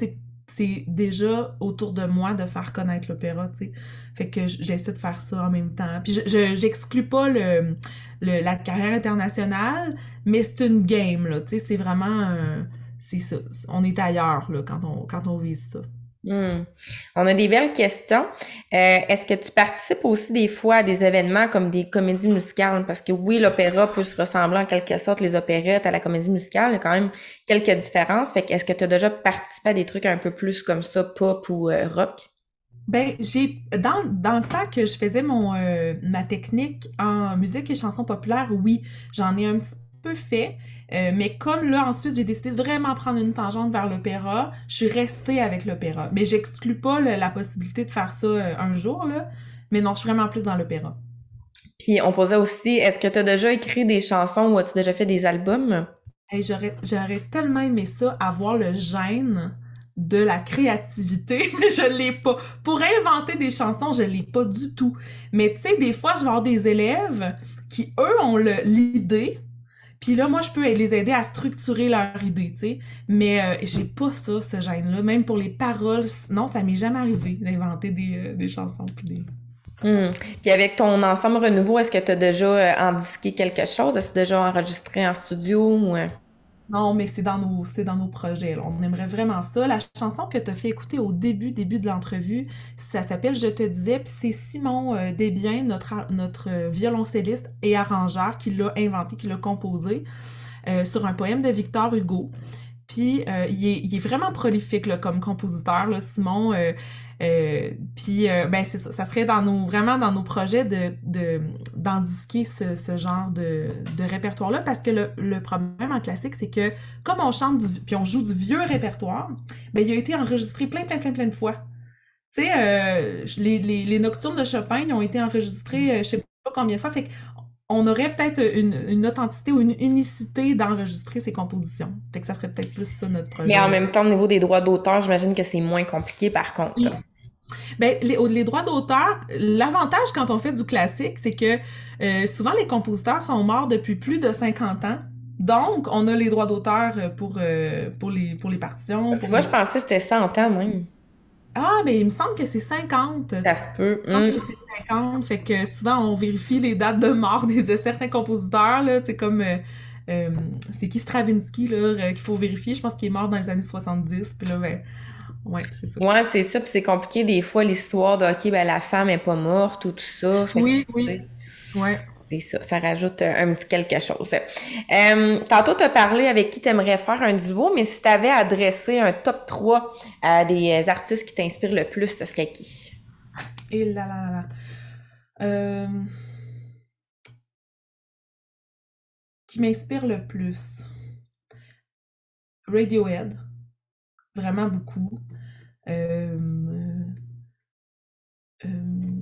c'est déjà autour de moi de faire connaître l'opéra, tu sais. Fait que j'essaie de faire ça en même temps. Puis j'exclus pas la carrière internationale, mais c'est une game, là, tu sais, c'est vraiment... c'est ça. On est ailleurs, là, quand on vise ça. Hmm. On a des belles questions. Est-ce que tu participes aussi des fois à des événements comme des comédies musicales? Parce que oui, l'opéra peut se ressembler en quelque sorte, les opérettes à la comédie musicale. Il y a quand même quelques différences. Fait que est-ce que tu as déjà participé à des trucs un peu plus comme ça, pop ou rock? Ben, dans le temps que je faisais ma technique en musique et chansons populaires, oui, j'en ai un petit peu fait. Mais comme là, ensuite, j'ai décidé de vraiment prendre une tangente vers l'opéra, je suis restée avec l'opéra. Mais j'exclus pas la possibilité de faire ça un jour, là. Mais non, je suis vraiment plus dans l'opéra. Puis on posait aussi, est-ce que tu as déjà écrit des chansons ou as-tu déjà fait des albums? Hey, j'aurais tellement aimé ça, avoir le gène de la créativité, mais je l'ai pas. Pour inventer des chansons, je l'ai pas du tout. Mais tu sais, des fois, je vais avoir des élèves qui, eux, ont l'idée, puis là, moi, je peux les aider à structurer leur idée, tu sais. Mais j'ai pas ça, ce gène-là. Même pour les paroles, non, ça m'est jamais arrivé d'inventer des chansons. Puis des... Hmm. Puis avec ton ensemble renouveau, est-ce que tu as déjà disqué quelque chose? Est-ce que tu as déjà enregistré en studio? Ou, Non, mais c'est dans nos projets, là. On aimerait vraiment ça. La chanson que tu as fait écouter au début de l'entrevue, ça s'appelle Je te disais, puis c'est Simon Desbiens, notre violoncelliste et arrangeur, qui l'a inventé, qui l'a composé sur un poème de Victor Hugo. Puis il est vraiment prolifique là, comme compositeur, là, Simon. Puis ben c'est ça, ça serait vraiment dans nos projets d'en disquer ce genre de répertoire-là, parce que le problème en classique, c'est que comme on chante puis on joue du vieux répertoire, ben il a été enregistré plein de fois. Tu sais, les nocturnes de Chopin, ils ont été enregistrés, je sais pas combien de fois, fait on aurait peut-être une authenticité ou une unicité d'enregistrer ses compositions. Fait que ça serait peut-être plus ça notre Mais en projet. même temps, au niveau des droits d'auteur, j'imagine que c'est moins compliqué par contre. Oui. Ben, les droits d'auteur, l'avantage quand on fait du classique, c'est que souvent les compositeurs sont morts depuis plus de 50 ans. Donc, on a les droits d'auteur pour les partitions. Tu vois, je pensais que c'était 100 ans même. Ah, mais il me semble que c'est 50. Ça se peut. Il me semble que c'est 50. Fait que souvent, on vérifie les dates de mort de certains compositeurs. Là. C'est comme. Euh, c'est qui Stravinsky là, qu'il faut vérifier. Je pense qu'il est mort dans les années 70. Puis là, ben, ouais, c'est ça. Ouais, c'est ça, puis c'est compliqué des fois l'histoire de OK, ben la femme est pas morte ou tout ça. Fait que, Oui, tu oui. sais, Ouais. c'est ça, ça rajoute un petit quelque chose. Tantôt, tu as parlé avec qui t'aimerais faire un duo, mais si tu avais adressé un top 3 à des artistes qui t'inspirent le plus, ce serait qui? Et là là là là. Euh, qui m'inspire le plus? Radiohead. Vraiment beaucoup. Euh,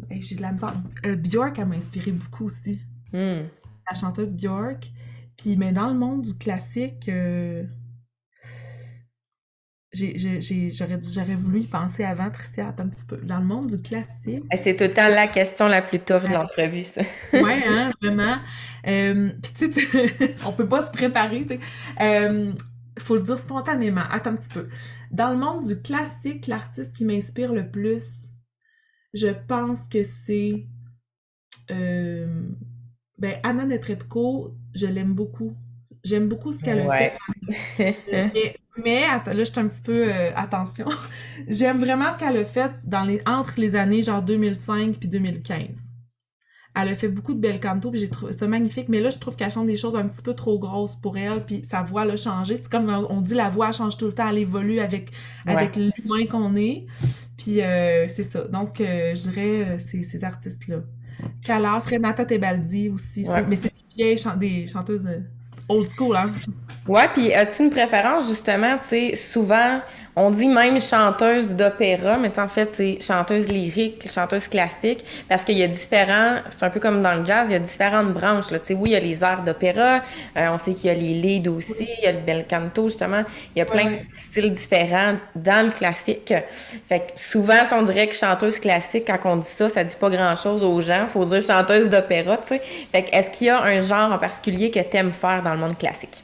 hey, j'ai de la misère. Björk, elle m'a inspiré beaucoup aussi. Hmm. La chanteuse Björk. Puis, mais dans le monde du classique, j'aurais voulu y penser avant, Tristia, attends un petit peu. Dans le monde du classique. C'est tout le temps la question la plus tough de l'entrevue, ça. Ouais, hein, vraiment. Puis, tu sais, on peut pas se préparer, tu sais. Faut le dire spontanément. Attends un petit peu. Dans le monde du classique, l'artiste qui m'inspire le plus, je pense que c'est euh, ben, Anna Netrebko, je l'aime beaucoup. J'aime beaucoup ce qu'elle a fait. Ouais. Mais attends, là, je suis un petit peu attention. J'aime vraiment ce qu'elle a fait entre les années genre 2005 puis 2015. Elle a fait beaucoup de bel canto, puis j'ai trouvé ça magnifique. Mais là, je trouve qu'elle chante des choses un petit peu trop grosses pour elle, puis sa voix a changé. C'est comme on dit, la voix change tout le temps, elle évolue Ouais. avec l'humain qu'on est. Puis c'est ça. Donc, je dirais ces artistes-là. Calas, Renata Tebaldi aussi. Ouais. Mais c'est des chanteuses old school, hein? Ouais, puis as-tu une préférence justement, tu sais, souvent on dit même chanteuse d'opéra, mais en fait c'est chanteuse lyrique, chanteuse classique, parce qu'il y a différents, c'est un peu comme dans le jazz, il y a différentes branches là, tu sais, oui il y a les airs d'opéra, on sait qu'il y a les leads aussi, il y a le bel canto justement, il y a Ouais, plein de ouais. styles différents dans le classique. Fait que souvent on dirait que chanteuse classique, quand on dit ça, ça dit pas grand-chose aux gens, faut dire chanteuse d'opéra, tu sais. Fait que est-ce qu'il y a un genre en particulier que t'aimes faire dans le monde classique?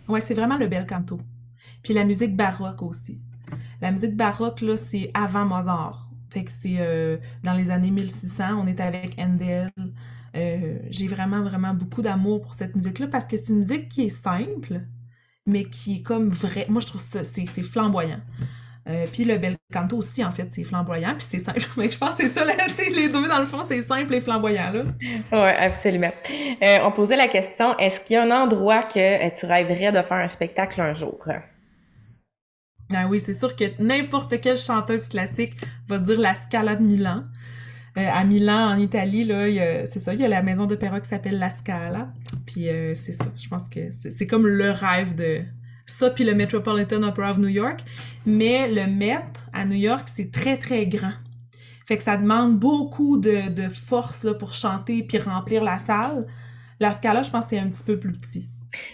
Ouais, c'est vraiment le bel canto. Puis la musique baroque aussi. La musique baroque, là, c'est avant Mozart. Fait que c'est dans les années 1600, on est avec Handel. J'ai vraiment, vraiment beaucoup d'amour pour cette musique-là parce que c'est une musique qui est simple, mais qui est comme vrai. Moi, je trouve ça, c'est flamboyant. Puis le bel canto aussi, en fait, c'est flamboyant, puis c'est simple. Mais je pense que c'est ça, là, c'est les deux, dans le fond, c'est simple et flamboyant, là. Ouais, absolument. On posait la question, est-ce qu'il y a un endroit que tu rêverais de faire un spectacle un jour? Ah oui, c'est sûr que n'importe quelle chanteuse classique va dire la Scala de Milan. À Milan, en Italie, là, c'est ça, il y a la maison d'opéra qui s'appelle La Scala. Puis c'est ça, je pense que c'est comme le rêve de ça, puis le Metropolitan Opera of New York. Mais le Met à New York, c'est très, très grand. Fait que ça demande beaucoup de force là, pour chanter puis remplir la salle. La Scala, je pense que c'est un petit peu plus petit.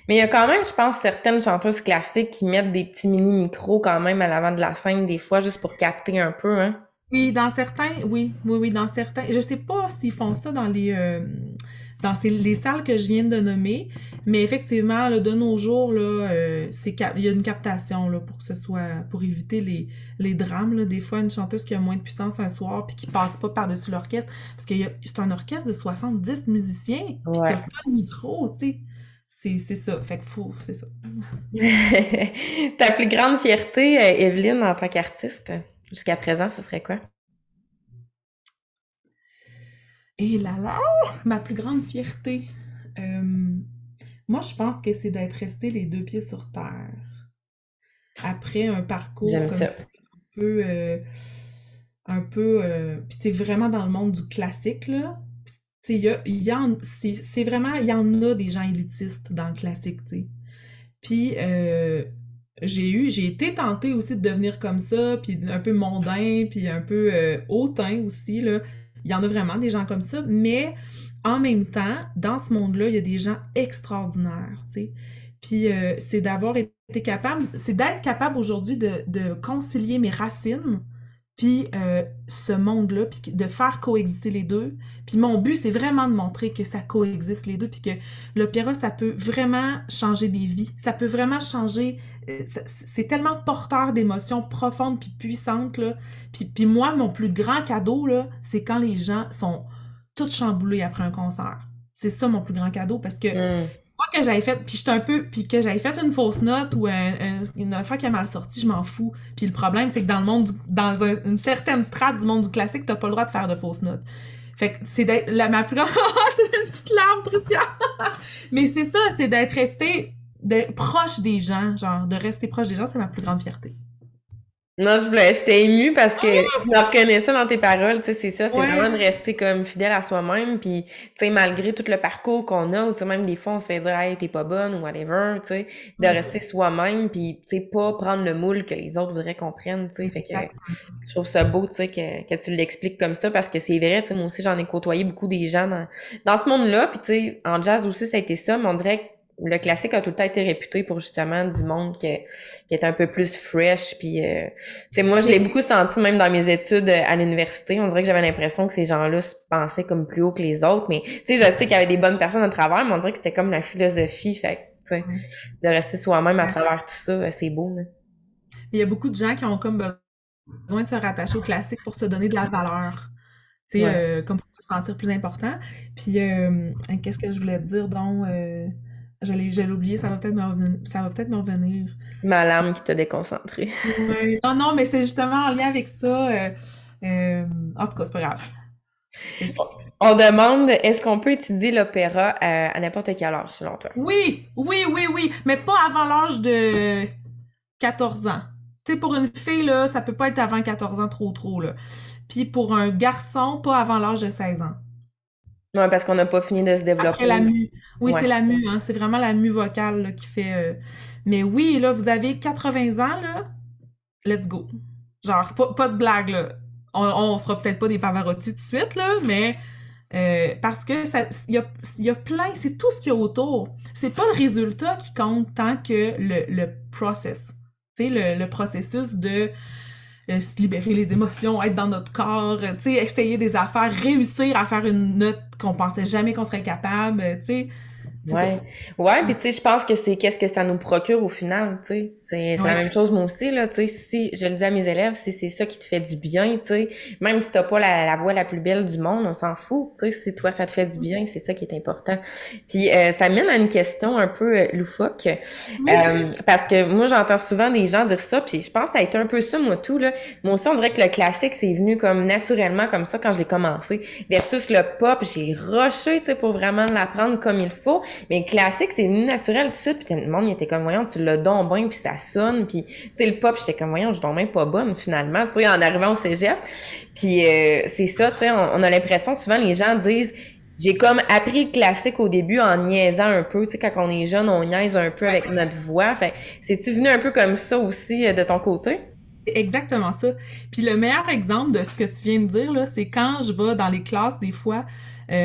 Mais il y a quand même, je pense, certaines chanteuses classiques qui mettent des petits mini-micros quand même à l'avant de la scène, des fois, juste pour capter un peu, hein? Oui, dans certains, oui, oui, oui, dans certains. Je sais pas s'ils font ça les salles que je viens de nommer, mais effectivement, là, de nos jours, là, il y a une captation là, pour que ce soit, pour éviter les drames. Là. Des fois, une chanteuse qui a moins de puissance un soir puis qui passe pas par-dessus l'orchestre, parce que c'est un orchestre de 70 musiciens, puis t'as Ouais. pas de micro, tu sais. C'est ça. Fait que c'est ça. Ta plus grande fierté, Evelyne, en tant qu'artiste, jusqu'à présent, ce serait quoi? Et là là, ma plus grande fierté. Euh, Moi, je pense que c'est d'être resté les deux pieds sur terre. Après un parcours J'aime comme ça. ça, puis tu sais, vraiment dans le monde du classique, là. Tu sais, c'est vraiment, il y en a des gens élitistes dans le classique, tu sais. Puis j'ai été tentée aussi de devenir comme ça, puis un peu mondain, puis un peu hautain aussi, là. Il y en a vraiment des gens comme ça, mais en même temps, dans ce monde-là, il y a des gens extraordinaires, tu sais. Puis c'est d'avoir été capable, c'est d'être capable aujourd'hui de concilier mes racines, puis ce monde-là, puis de faire coexister les deux. Puis mon but, c'est vraiment de montrer que ça coexiste les deux, puis que l'opéra, ça peut vraiment changer des vies. Ça peut vraiment changer. C'est tellement porteur d'émotions profondes puis puissantes, là. Puis moi, mon plus grand cadeau, là, c'est quand les gens sont tous chamboulés après un concert. C'est ça mon plus grand cadeau, parce que Hmm. moi que j'avais fait, puis j'étais un peu, puis que j'avais fait une fausse note ou une affaire qui a mal sorti, je m'en fous. Puis le problème, c'est que dans le monde, une certaine strate du monde du classique, t'as pas le droit de faire de fausses notes. Fait que c'est d'être ma plus grande t'as une petite larme, Tricia. Mais c'est ça, c'est d'être resté proche des gens, genre de rester proche des gens, c'est ma plus grande fierté. Non, j'étais émue parce que je me reconnaissais dans tes paroles, tu sais, c'est ça, c'est vraiment de Ouais. rester comme fidèle à soi-même, puis, tu sais, malgré tout le parcours qu'on a, ou tu sais, même des fois, on se fait dire, hey, t'es pas bonne, ou whatever, tu sais, de rester soi-même, puis, tu sais, pas prendre le moule que les autres voudraient qu'on prenne, tu sais, fait que je trouve ça beau, tu sais, que tu l'expliques comme ça, parce que c'est vrai, tu sais, moi aussi, j'en ai côtoyé beaucoup des gens dans ce monde-là, puis, tu sais, en jazz aussi, ça a été ça, mais on dirait que le classique a tout le temps été réputé pour justement du monde qui est un peu plus fresh, puis tu sais, moi, je l'ai beaucoup senti même dans mes études à l'université. On dirait que j'avais l'impression que ces gens-là se pensaient comme plus haut que les autres. Mais, tu sais, je sais qu'il y avait des bonnes personnes à travers, mais on dirait que c'était comme la philosophie. Fait que, tu sais, Ouais. de rester soi-même à travers tout ça, c'est beau, là. Il y a beaucoup de gens qui ont comme besoin de se rattacher au classique pour se donner de la valeur. Tu sais, Ouais. comme pour se sentir plus important. Puis, qu'est-ce que je voulais te dire donc? J'allais oublier, ça va peut-être me revenir. Ma larme qui t'a déconcentré. Ouais. Non, non, mais c'est justement en lien avec ça. Euh, en tout cas, c'est pas grave. C'est ça. On demande, est-ce qu'on peut étudier l'opéra à n'importe quel âge, selon toi? Oui, oui, oui, oui, mais pas avant l'âge de 14 ans. Tu sais, pour une fille, là, ça peut pas être avant 14 ans trop, trop, là. Puis pour un garçon, pas avant l'âge de 16 ans. Ouais, parce qu'on n'a pas fini de se Après la développer. mue. Oui, Ouais. c'est la mue, hein. C'est vraiment la mue vocale là, qui fait. Mais oui, là, vous avez 80 ans, là. Let's go. Genre, pas de blague, là. On sera peut-être pas des Pavarotti tout de suite, là, mais parce que ça, il y a plein, c'est tout ce qu'il y a autour. C'est pas le résultat qui compte tant que le process. Tu sais, le processus de se libérer les émotions, être dans notre corps, tu sais, essayer des affaires, réussir à faire une note qu'on pensait jamais qu'on serait capable, tu sais, c'est ça. Ouais. Ouais, puis tu sais, je pense que c'est qu'est-ce que ça nous procure au final, tu sais. C'est la Ouais. même chose moi aussi, là, tu sais, si, je le dis à mes élèves, si c'est ça qui te fait du bien, tu sais, même si t'as pas la voix la plus belle du monde, on s'en fout, tu sais, si toi ça te fait du bien, c'est ça qui est important. Puis ça mène à une question un peu loufoque, Oui. parce que moi j'entends souvent des gens dire ça, puis je pense que ça a été un peu ça, moi tout, là. Moi aussi, on dirait que le classique, c'est venu comme naturellement comme ça quand je l'ai commencé, versus le pop, j'ai rushé, tu sais, pour vraiment l'apprendre comme il faut. Mais le classique, c'est venu naturel tout de suite, puis le monde il était comme voyons, tu l'as donc bien, puis ça sonne, puis tu sais le pop, j'étais comme voyons, je suis donc même pas bonne finalement, tu sais en arrivant au cégep. Puis c'est ça, tu sais, on a l'impression que souvent les gens disent j'ai comme appris le classique au début en niaisant un peu, tu sais quand on est jeune, on niaise un peu avec notre voix. Fait c'est-tu venu un peu comme ça aussi de ton côté? C'est exactement ça. Puis le meilleur exemple de ce que tu viens de dire, là, c'est quand je vais dans les classes, des fois,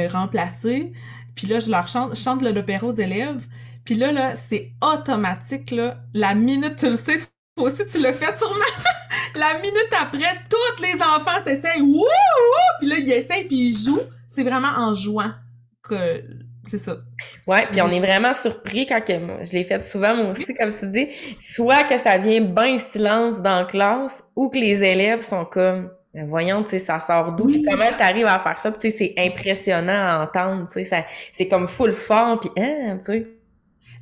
remplacer, puis là, je chante l'opéra aux élèves, puis là, c'est automatique, là, la minute, tu le sais, toi aussi, tu le fais sûrement, la minute après, tous les enfants s'essayent, wouh, wouh, puis là, ils essayent, puis ils jouent. C'est vraiment en jouant que, c'est ça. Ouais, puis on J'ai- est vraiment surpris quand que, moi, je l'ai fait souvent moi aussi, comme tu dis, soit que ça vient ben silence dans la classe, ou que les élèves sont comme, ben voyons, tu sais, ça sort d'où, puis Oui. comment t'arrives à faire ça, puis tu sais, c'est impressionnant à entendre, tu sais, ça, c'est comme full fort, puis hein, tu sais.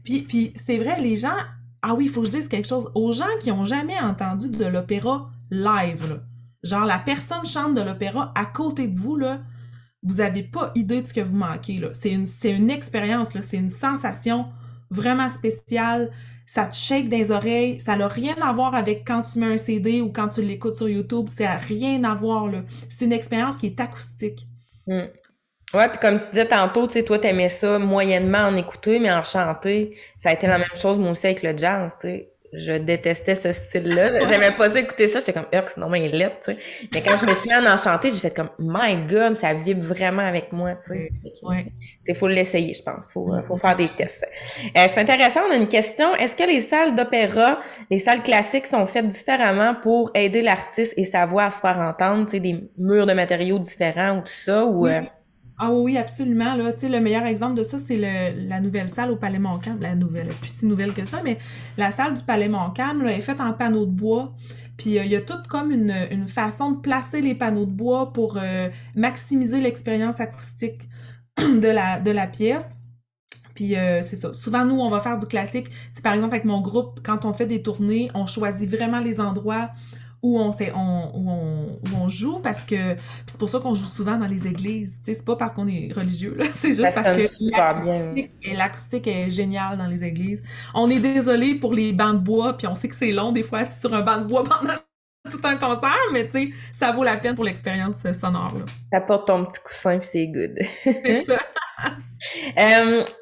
Puis c'est vrai, les gens. Ah oui, il faut que je dise quelque chose. Aux gens qui ont jamais entendu de l'opéra live, là, genre la personne chante de l'opéra à côté de vous, là, vous avez pas idée de ce que vous manquez, là. C'est une expérience, là. C'est une sensation vraiment spéciale. Ça te shake dans les oreilles. Ça n'a rien à voir avec quand tu mets un CD ou quand tu l'écoutes sur YouTube. Ça n'a rien à voir, là. C'est une expérience qui est acoustique. Hmm. Ouais, puis comme tu disais tantôt, tu sais, toi, t'aimais ça moyennement en écouter, mais en chanter, ça a été la même chose, moi aussi, avec le jazz, tu sais. je détestais ce style-là. J'aimais pas ça écouter ça. J'étais comme, c'est normal, il est laid, tu sais. Mais quand je me suis mis à en chanter, j'ai fait comme, my God, ça vibre vraiment avec moi, tu sais. Ouais. Il faut l'essayer, je pense. Faut faire des tests. C'est intéressant, on a une question. Est-ce que les salles d'opéra, les salles classiques sont faites différemment pour aider l'artiste et sa voix à se faire entendre, tu sais, des murs de matériaux différents ou tout ça, ou... Oui. Ah oui, absolument. Là, tu sais, le meilleur exemple de ça, c'est la nouvelle salle au Palais Montcalm. La nouvelle, elle est plus si nouvelle que ça, mais la salle du Palais Montcalm là, est faite en panneaux de bois. Puis il y a toute comme une façon de placer les panneaux de bois pour maximiser l'expérience acoustique de la pièce. Puis c'est ça. Souvent, nous, on va faire du classique. C'est par exemple avec mon groupe, quand on fait des tournées, on choisit vraiment les endroits où on joue parce que c'est pour ça qu'on joue souvent dans les églises. Tu sais, c'est pas parce qu'on est religieux, là. C'est juste ça parce sonne que super bien. l'acoustique est géniale dans les églises. On est désolé pour les bancs de bois, puis on sait que c'est long des fois assis sur un banc de bois pendant tout un concert, mais tu sais, ça vaut la peine pour l'expérience sonore, là. T'apportes ton petit coussin puis c'est good. C'est ça.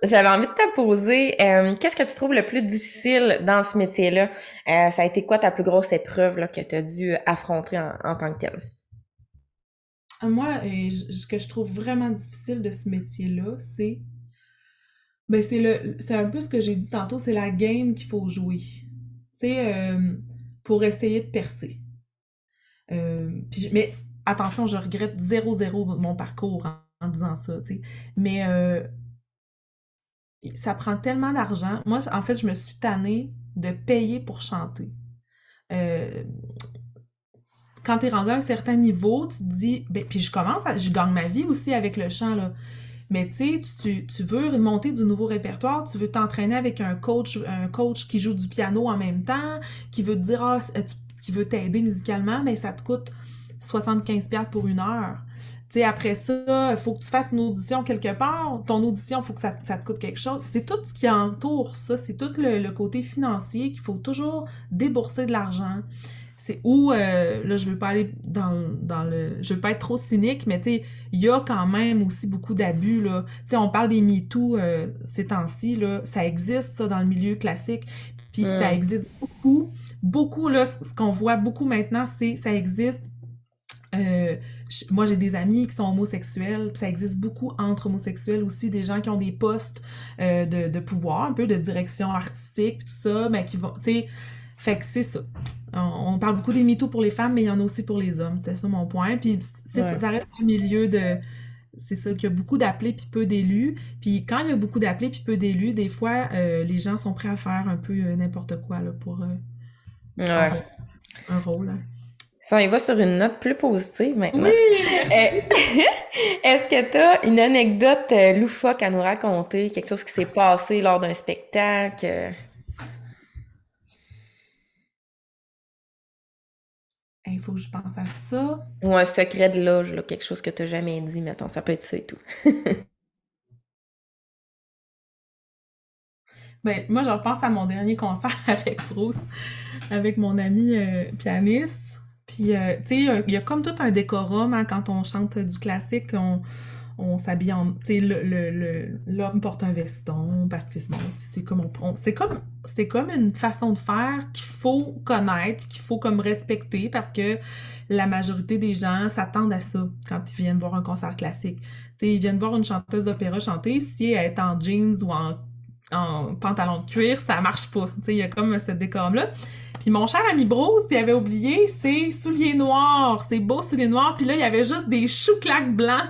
J'avais envie de te poser, qu'est-ce que tu trouves le plus difficile dans ce métier-là? Ça a été quoi ta plus grosse épreuve là, que tu as dû affronter en tant que telle? Moi, ce que je trouve vraiment difficile de ce métier-là, ben c'est un peu ce que j'ai dit tantôt, c'est la game qu'il faut jouer. Tu sais, pour essayer de percer. Mais attention, je regrette 0 mon parcours en disant ça, tu sais. Mais ça prend tellement d'argent. Moi, en fait, je me suis tannée de payer pour chanter. Euh, Quand t'es rendu à un certain niveau, tu te dis, ben, puis je gagne ma vie aussi avec le chant, là. Mais tu sais, tu veux monter du nouveau répertoire, tu veux t'entraîner avec un coach qui joue du piano en même temps, qui veut te dire, qui veut t'aider musicalement, mais ça te coûte 75$ pour 1 heure. Tu sais, après ça, il faut que tu fasses une audition quelque part. Ton audition, il faut que ça te coûte quelque chose. C'est tout ce qui entoure ça. C'est tout le côté financier qu'il faut toujours débourser de l'argent. C'est où, là, je veux pas aller je veux pas être trop cynique, mais tu sais, il y a quand même aussi beaucoup d'abus, là. Tu sais, on parle des MeToo ces temps-ci, là. Ça existe, ça, dans le milieu classique. Puis ça Hum. existe beaucoup. Beaucoup, là, ce qu'on voit beaucoup maintenant, ça existe. Euh, Moi, j'ai des amis qui sont homosexuels, puis ça existe beaucoup entre homosexuels aussi, des gens qui ont des postes de pouvoir, un peu de direction artistique, tout ça, mais qui vont, tu sais, fait que c'est ça. On parle beaucoup des MeToo pour les femmes, mais il y en a aussi pour les hommes, c'était ça mon point. Puis c'est ça, Ouais. ça reste un milieu c'est ça, qu'il y a beaucoup d'appelés puis peu d'élus. Puis quand il y a beaucoup d'appelés puis peu d'élus, des fois, les gens sont prêts à faire un peu n'importe quoi là, pour avoir Ouais. un rôle, hein. Si on y va sur une note plus positive Oui, maintenant. merci. Est-ce que tu as une anecdote loufoque à nous raconter, quelque chose qui s'est passé lors d'un spectacle? Il faut que je pense à ça. Ou un secret de loge, là, quelque chose que tu n'as jamais dit, mettons, ça peut être ça et tout. Ben, moi, je repense à mon dernier concert avec Bruce, avec mon ami pianiste. Puis, tu sais, il y a comme tout un décorum hein, quand on chante du classique. On s'habille en. Tu sais, l'homme porte un veston parce que bon, c'est comme c'est comme une façon de faire qu'il faut connaître, qu'il faut comme respecter parce que la majorité des gens s'attendent à ça quand ils viennent voir un concert classique. Tu sais, ils viennent voir une chanteuse d'opéra chanter, si elle est en jeans ou en pantalon de cuir, ça marche pas. Tu sais, il y a comme ce décorum-là. Puis mon cher ami Bruce, il avait oublié ses souliers noirs, ses beaux souliers noirs. Puis là, il y avait juste des chou-claques blancs.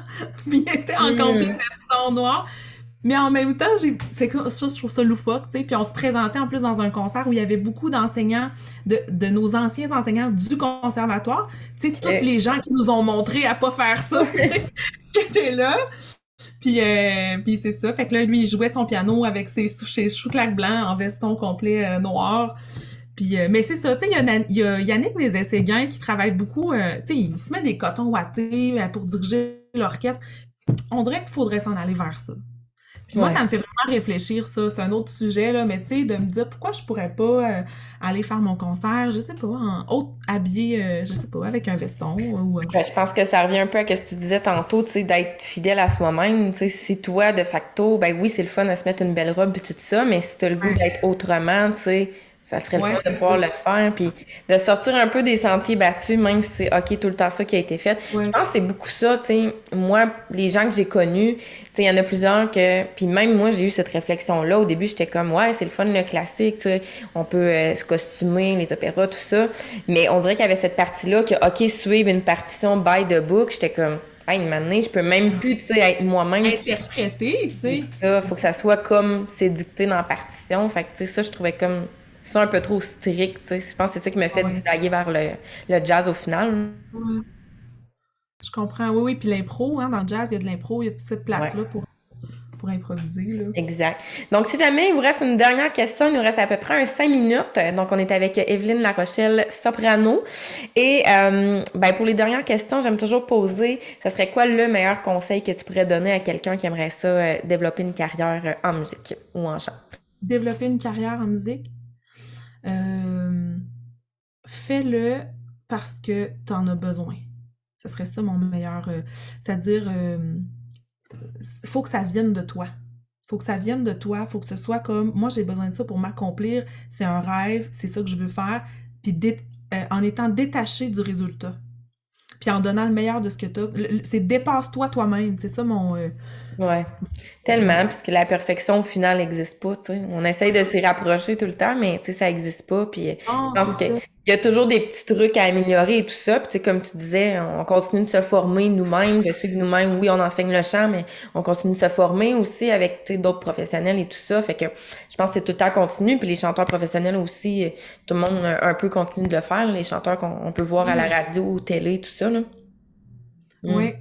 Puis il était en complet Hmm. veston noir. Mais en même temps, je trouve ça loufoque, tu sais. Puis on se présentait en plus dans un concert où il y avait beaucoup d'enseignants, de nos anciens enseignants du conservatoire. Tu sais, tous Ok. les gens qui nous ont montré à pas faire ça, tu sais, qui étaient là. Puis c'est ça. Fait que là, lui, il jouait son piano avec ses chou-claques blancs en veston complet noir. Puis, mais c'est ça, tu sais, il y a Yannick des Ességuins qui travaille beaucoup, tu sais, il se met des cotons ouatés pour diriger l'orchestre. On dirait qu'il faudrait s'en aller vers ça. Puis moi, Ouais. ça me fait vraiment réfléchir, ça. C'est un autre sujet, là, mais tu sais, de me dire pourquoi je pourrais pas aller faire mon concert, je sais pas, en haute habillée, je sais pas, avec un veston ou. Ben, je pense que ça revient un peu à ce que tu disais tantôt, tu sais, d'être fidèle à soi-même. Tu sais, si toi, de facto, ben oui, c'est le fun de se mettre une belle robe et tout ça, mais si t'as le goût Ouais. d'être autrement, tu sais, Ça serait le Ouais, fun de c'est ça. pouvoir le faire, puis de sortir un peu des sentiers battus, même si c'est OK tout le temps ça qui a été fait. Je Ouais. pense que c'est beaucoup ça, tu sais. Moi, les gens que j'ai connus, tu sais, il y en a plusieurs que... Puis même moi, j'ai eu cette réflexion-là. Au début, j'étais comme, ouais, c'est le fun, le classique, tu sais. On peut se costumer, les opéras, tout ça. Mais on dirait qu'il y avait cette partie-là que, OK, suivre une partition by the book, j'étais comme... Hey, une année, je peux même plus, tu sais, être moi-même. Interpréter, tu C'est sais. ça, faut que ça soit comme c'est dicté dans la partition. Fait que, tu sais, ça, je trouvais comme ça un peu trop strict, tu sais. Je pense que c'est ça qui m'a Ah fait ouais. divaguer vers le jazz au final. Ouais. Je comprends, oui, oui. Puis l'impro, hein, dans le jazz, il y a de l'impro, il y a toute cette Ouais, place-là pour improviser, là. exact. Donc, si jamais il vous reste une dernière question, il nous reste à peu près 5 minutes. Donc, on est avec Evelyne Larochelle, soprano. Et ben, pour les dernières questions, j'aime toujours poser, ça serait quoi le meilleur conseil que tu pourrais donner à quelqu'un qui aimerait ça développer une carrière en musique ou en chant? Développer une carrière en musique, euh, fais-le parce que tu en as besoin. Ce serait ça mon meilleur. C'est-à-dire, faut que ça vienne de toi. Faut que ça vienne de toi. Faut que ce soit comme moi, j'ai besoin de ça pour m'accomplir. C'est un rêve. C'est ça que je veux faire. Puis en étant détaché du résultat. Puis en donnant le meilleur de ce que tu as. C'est dépasse-toi toi-même. C'est ça mon. Ouais, tellement, puisque la perfection au final n'existe pas, tu sais. On essaye de s'y rapprocher tout le temps, mais tu sais, ça n'existe pas. Puis Non, je pense c'est qu'il ça. y a toujours des petits trucs à améliorer et tout ça. Puis tu sais, comme tu disais, on continue de se former nous-mêmes, de suivre nous-mêmes. Oui, on enseigne le chant, mais on continue de se former aussi avec tu sais, d'autres professionnels et tout ça. Fait que je pense que c'est tout le temps continu. Puis les chanteurs professionnels aussi, tout le monde un peu continue de le faire, les chanteurs qu'on peut voir à la Oui. radio, ou télé, tout ça, là. Mm. Ouais.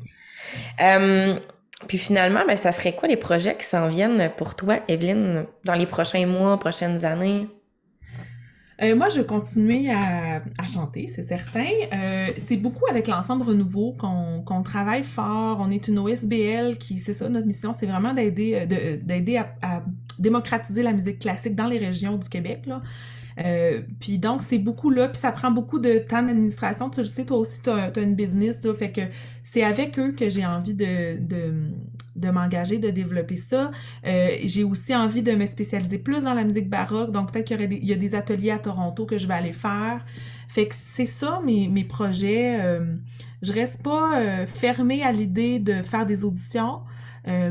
Euh, puis finalement, ben, ça serait quoi les projets qui s'en viennent pour toi, Evelyne, dans les prochains mois, prochaines années? Moi, je vais continuer à chanter, c'est certain. C'est beaucoup avec l'ensemble Renouveau qu'on travaille fort. On est une OSBL qui, c'est ça, notre mission, c'est vraiment d'aider à démocratiser la musique classique dans les régions du Québec, là. Puis donc, c'est beaucoup là, puis ça prend beaucoup de temps d'administration. Tu le sais, toi aussi, tu as une business, là, fait que c'est avec eux que j'ai envie de m'engager, de développer ça. J'ai aussi envie de me spécialiser plus dans la musique baroque, donc peut-être il y a des ateliers à Toronto que je vais aller faire. Fait que c'est ça mes projets. Je reste pas fermée à l'idée de faire des auditions,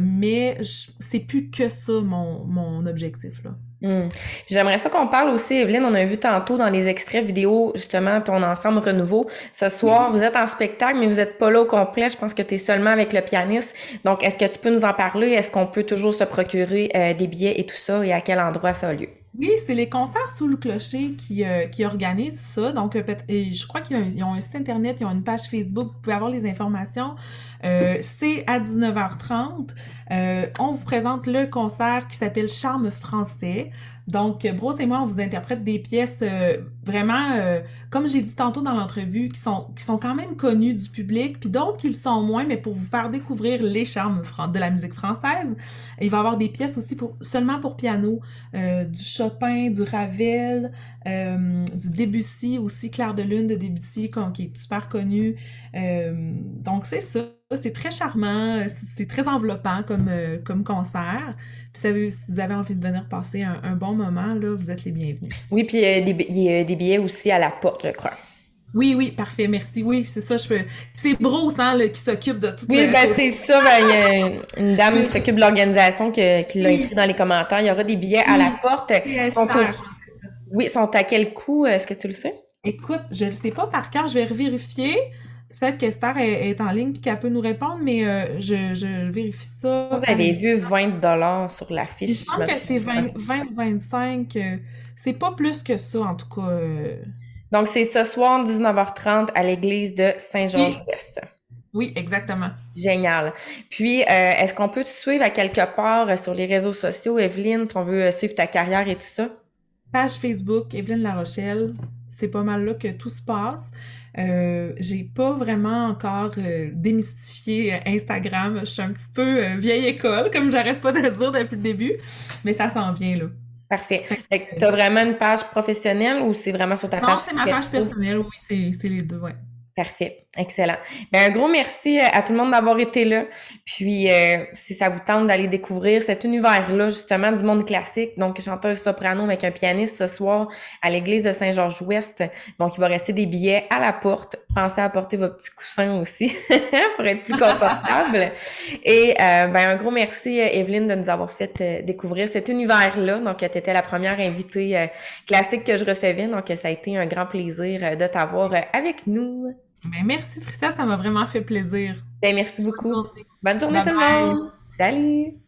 mais c'est plus que ça mon objectif, là. Hmm. J'aimerais ça qu'on parle aussi, Evelyne, on a vu tantôt dans les extraits vidéo, justement, ton ensemble Renouveau. Ce soir, vous êtes en spectacle, mais vous êtes pas là au complet. Je pense que tu es seulement avec le pianiste. Donc, est-ce que tu peux nous en parler? Est-ce qu'on peut toujours se procurer des billets et tout ça? Et à quel endroit ça a lieu? Oui, c'est les concerts sous le clocher qui organisent ça. Donc, et je crois ils ont un site internet, ils ont une page Facebook, vous pouvez avoir les informations. C'est à 19h30. On vous présente le concert qui s'appelle Charme français. Donc, Bruce et moi, on vous interprète des pièces vraiment, comme j'ai dit tantôt dans l'entrevue, qui sont quand même connues du public, puis d'autres qui le sont moins, mais pour vous faire découvrir les charmes de la musique française. Il va y avoir des pièces aussi seulement pour piano, du Chopin, du Ravel, du Debussy aussi, Clair de Lune de Debussy, qui est super connu. Donc c'est ça, c'est très charmant, c'est très enveloppant comme concert. Puis si vous avez envie de venir passer un bon moment, là, vous êtes les bienvenus. Oui, puis il y a des billets aussi à la porte, je crois. Oui, oui, parfait, merci. Oui, c'est ça, c'est Bruce, hein, qui s'occupe de tout Oui, le ben côté. c'est ça, ben il y a une dame qui s'occupe de l'organisation qui l'a Oui, écrit dans les commentaires. Il y aura des billets à la oui, porte. c'est Ils sont Esther. oui, ils sont à quel coût? Est-ce que tu le sais? Écoute, je ne sais pas par cœur, je vais revérifier. Peut-être qu'Esther est en ligne et qu'elle peut nous répondre, mais je vérifie Je ça pense que à j'avais l'instant. vu 20 $ sur Il me l'affiche, si je semble me que trompe c'est pas. 20 ou 25. C'est pas plus que ça, en tout cas. Donc, c'est ce soir, 19h30, à l'église de Oui, Saint-Georges-Ouest. oui, exactement. Génial. Puis, est-ce qu'on peut te suivre à quelque part sur les réseaux sociaux, Evelyne, si on veut suivre ta carrière et tout ça? Page Facebook, Evelyne Larochelle. C'est pas mal là que tout se passe. J'ai pas vraiment encore démystifié Instagram. Je suis un petit peu vieille école, comme j'arrête pas de dire depuis le début, mais ça s'en vient là. Parfait. Fait Fait que que, t'as vraiment une page professionnelle ou c'est vraiment sur ta non, page c'est ma page perso? personnelle, oui, c'est les deux, ouais. Parfait. Excellent. Ben, un gros merci à tout le monde d'avoir été là. Puis, si ça vous tente d'aller découvrir cet univers-là, justement, du monde classique, donc chanteuse soprano avec un pianiste ce soir à l'église de Saint-Georges-Ouest. Donc, il va rester des billets à la porte. Pensez à apporter vos petits coussins aussi pour être plus confortable. Et, ben, un gros merci, Evelyne, de nous avoir fait découvrir cet univers-là. Donc, tu étais la première invitée classique que je recevais. Donc, ça a été un grand plaisir de t'avoir avec nous. Ben, merci Tricia, ça m'a vraiment fait plaisir. Ben, merci Bonne beaucoup. journée. Bonne journée Bye tout le bye. monde. Salut!